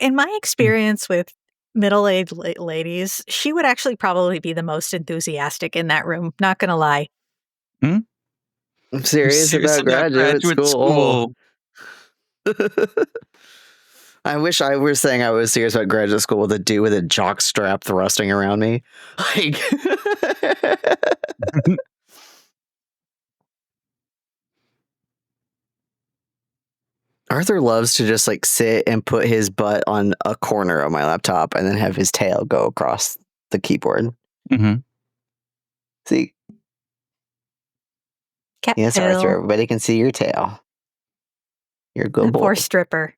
In my experience with middle-aged ladies, she would actually probably be the most enthusiastic in that room. Not gonna lie. I'm serious about graduate school. I wish I were saying I was serious about graduate school with a dude with a jock strap thrusting around me. Arthur loves to just sit and put his butt on a corner of my laptop and then have his tail go across the keyboard. Mm-hmm. See? Cat Yes, tail. Arthur. Everybody can see your tail. You're a good The boy. poor stripper.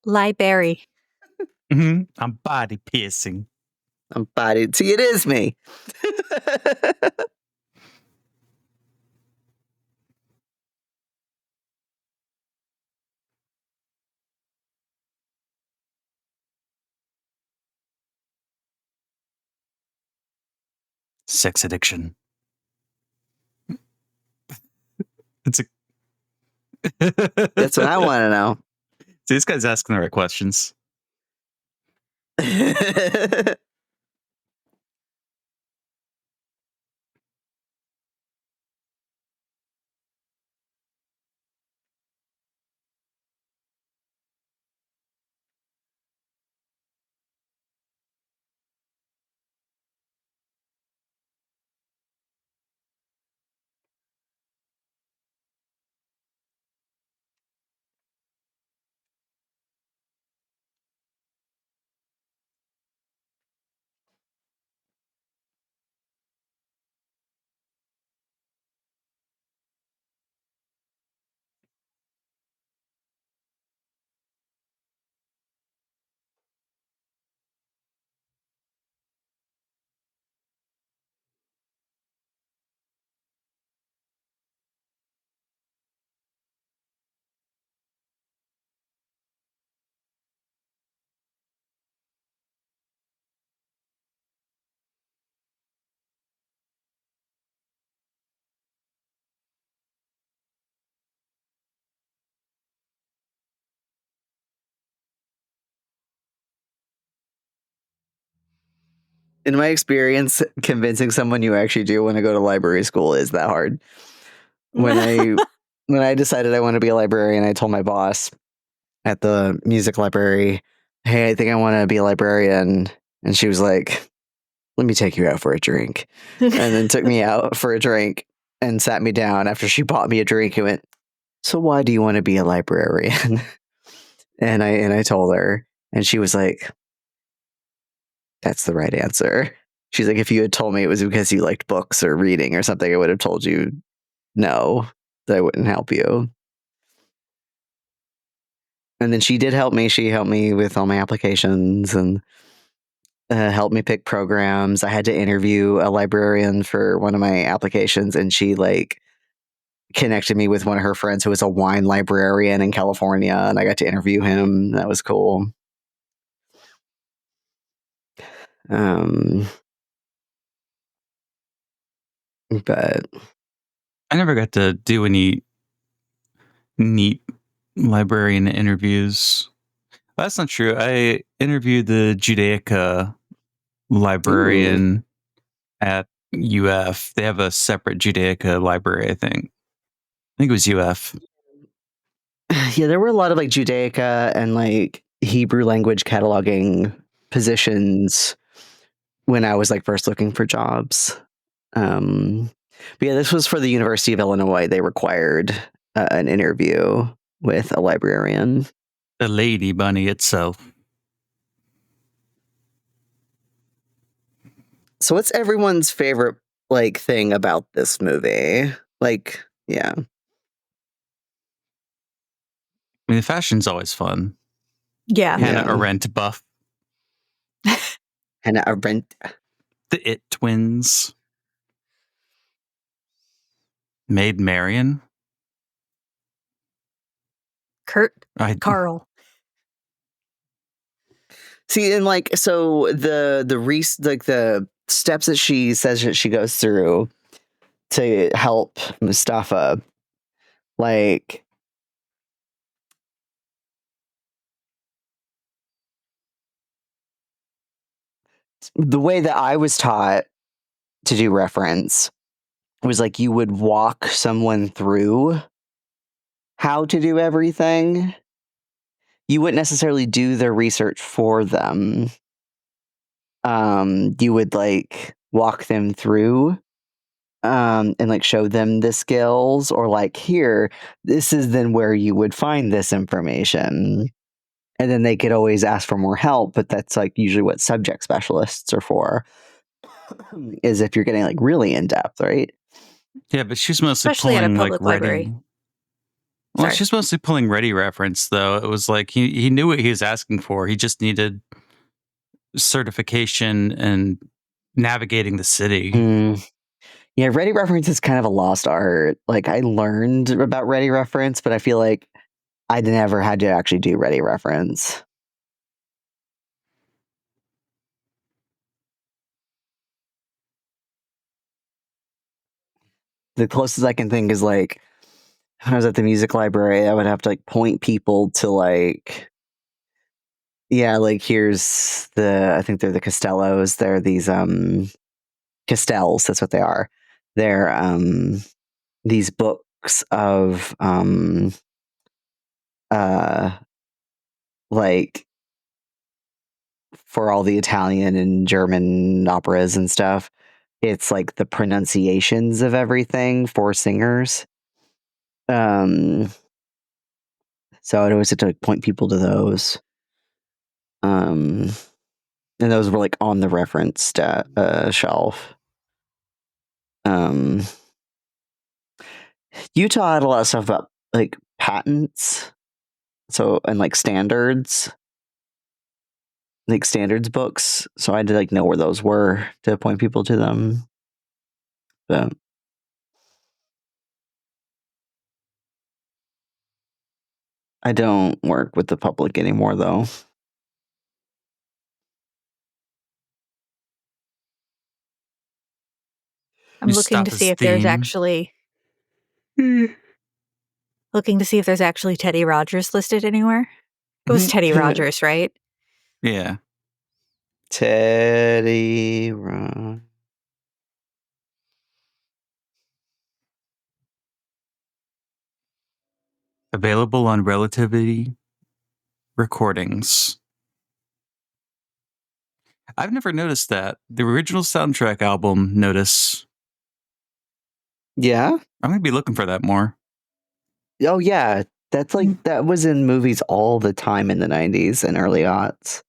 Library. Mm-hmm. I'm body piercing. I'm body. See, it is me. Sex addiction. It's a. That's what I want to know. See, this guy's asking the right questions. In my experience, convincing someone you actually do want to go to library school is that hard. When I decided I want to be a librarian, I told my boss at the music library, "Hey, I think I want to be a librarian." And she was like, "Let me take you out for a drink." And then took me out for a drink and sat me down after she bought me a drink and went, "So why do you want to be a librarian?" And I told her, and she was like, "That's the right answer." She's like, "If you had told me it was because you liked books or reading or something, I would have told you no, that I wouldn't help you." And then she did help me. She helped me with all my applications and helped me pick programs. I had to interview a librarian for one of my applications, and she like connected me with one of her friends who was a wine librarian in California, and I got to interview him. That was cool. But I never got to do any neat librarian interviews. That's not true. I interviewed the Judaica librarian at UF. They have a separate Judaica library, I think. I think it was UF. yeah, there were a lot of like Judaica and like Hebrew language cataloging positions when I was like first looking for jobs. But yeah, this was for the University of Illinois. They required an interview with a librarian. The Lady Bunny itself. So what's everyone's favorite like thing about this movie? Like, yeah. I mean, the fashion's always fun. Yeah. Hannah Yeah. Arendt buff. Hannah Arendt. The It twins. Maid Marian. Kurt Carl. See, and like, so the steps that she says that she goes through to help Mustafa, like, the way that I was taught to do reference was like you would walk someone through how to do everything. You wouldn't necessarily do their research for them. You would like walk them through and like show them the skills, or like, here, this is then where you would find this information. And then they could always ask for more help, but that's like usually what subject specialists are for, is if you're getting like really in depth, right? Yeah, but she's mostly Especially at a pulling like public ready. library. Well, Sorry. she's mostly pulling ready reference, though. It was like he knew what he was asking for. He just needed certification and navigating the city. Yeah, ready reference is kind of a lost art. Like, I learned about ready reference, but I feel like I never had to actually do ready reference. The closest I can think is like when I was at the music library, I would have to like point people to like, Yeah, like here's I think they're the Costellos. They're these Castells, that's what they are. They're these books of like for all the Italian and German operas and stuff. It's like the pronunciations of everything for singers. So I'd always have to point people to those. And those were like on the reference shelf. Utah had a lot of stuff about like patents, so and like standards books. So I had to like know where those were to point people to them. But I don't work with the public anymore, though. I'm You looking stop to his see if there's theme. actually Teddy Rogers listed anywhere. It was Teddy Rogers, right? Yeah. Teddy Rogers. Available on Relativity Recordings. I've never noticed that. The original soundtrack album, notice. Yeah. I'm going to be looking for that more. Oh yeah, that's like that was in movies all the time in the 90s and early aughts.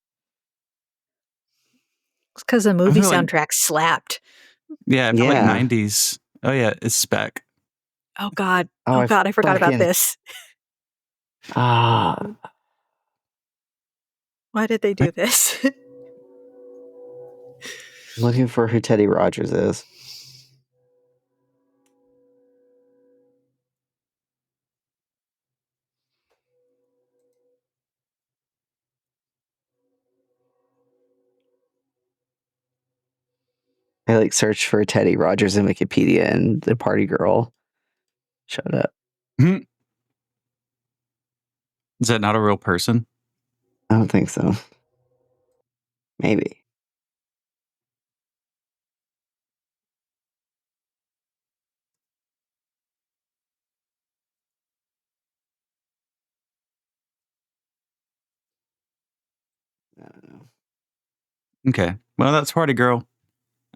It's because the movie feel like- soundtrack slapped. Yeah, I feel like Yeah. 90s. Oh yeah, it's Spec. Oh God. Oh, Oh God, I forgot about fucking- this. Ah, Why did they do this? looking for who Teddy Rogers is. I like searched for Teddy Rogers in Wikipedia and the party girl showed up. Is that not a real person? I don't think so. Maybe. I don't know. Okay. Well, that's Party Girl.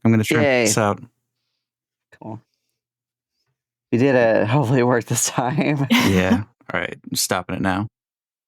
I'm going to trim Yay. this out. Cool. We did it. Hopefully it worked this time. Yeah. All right. I'm stopping it now.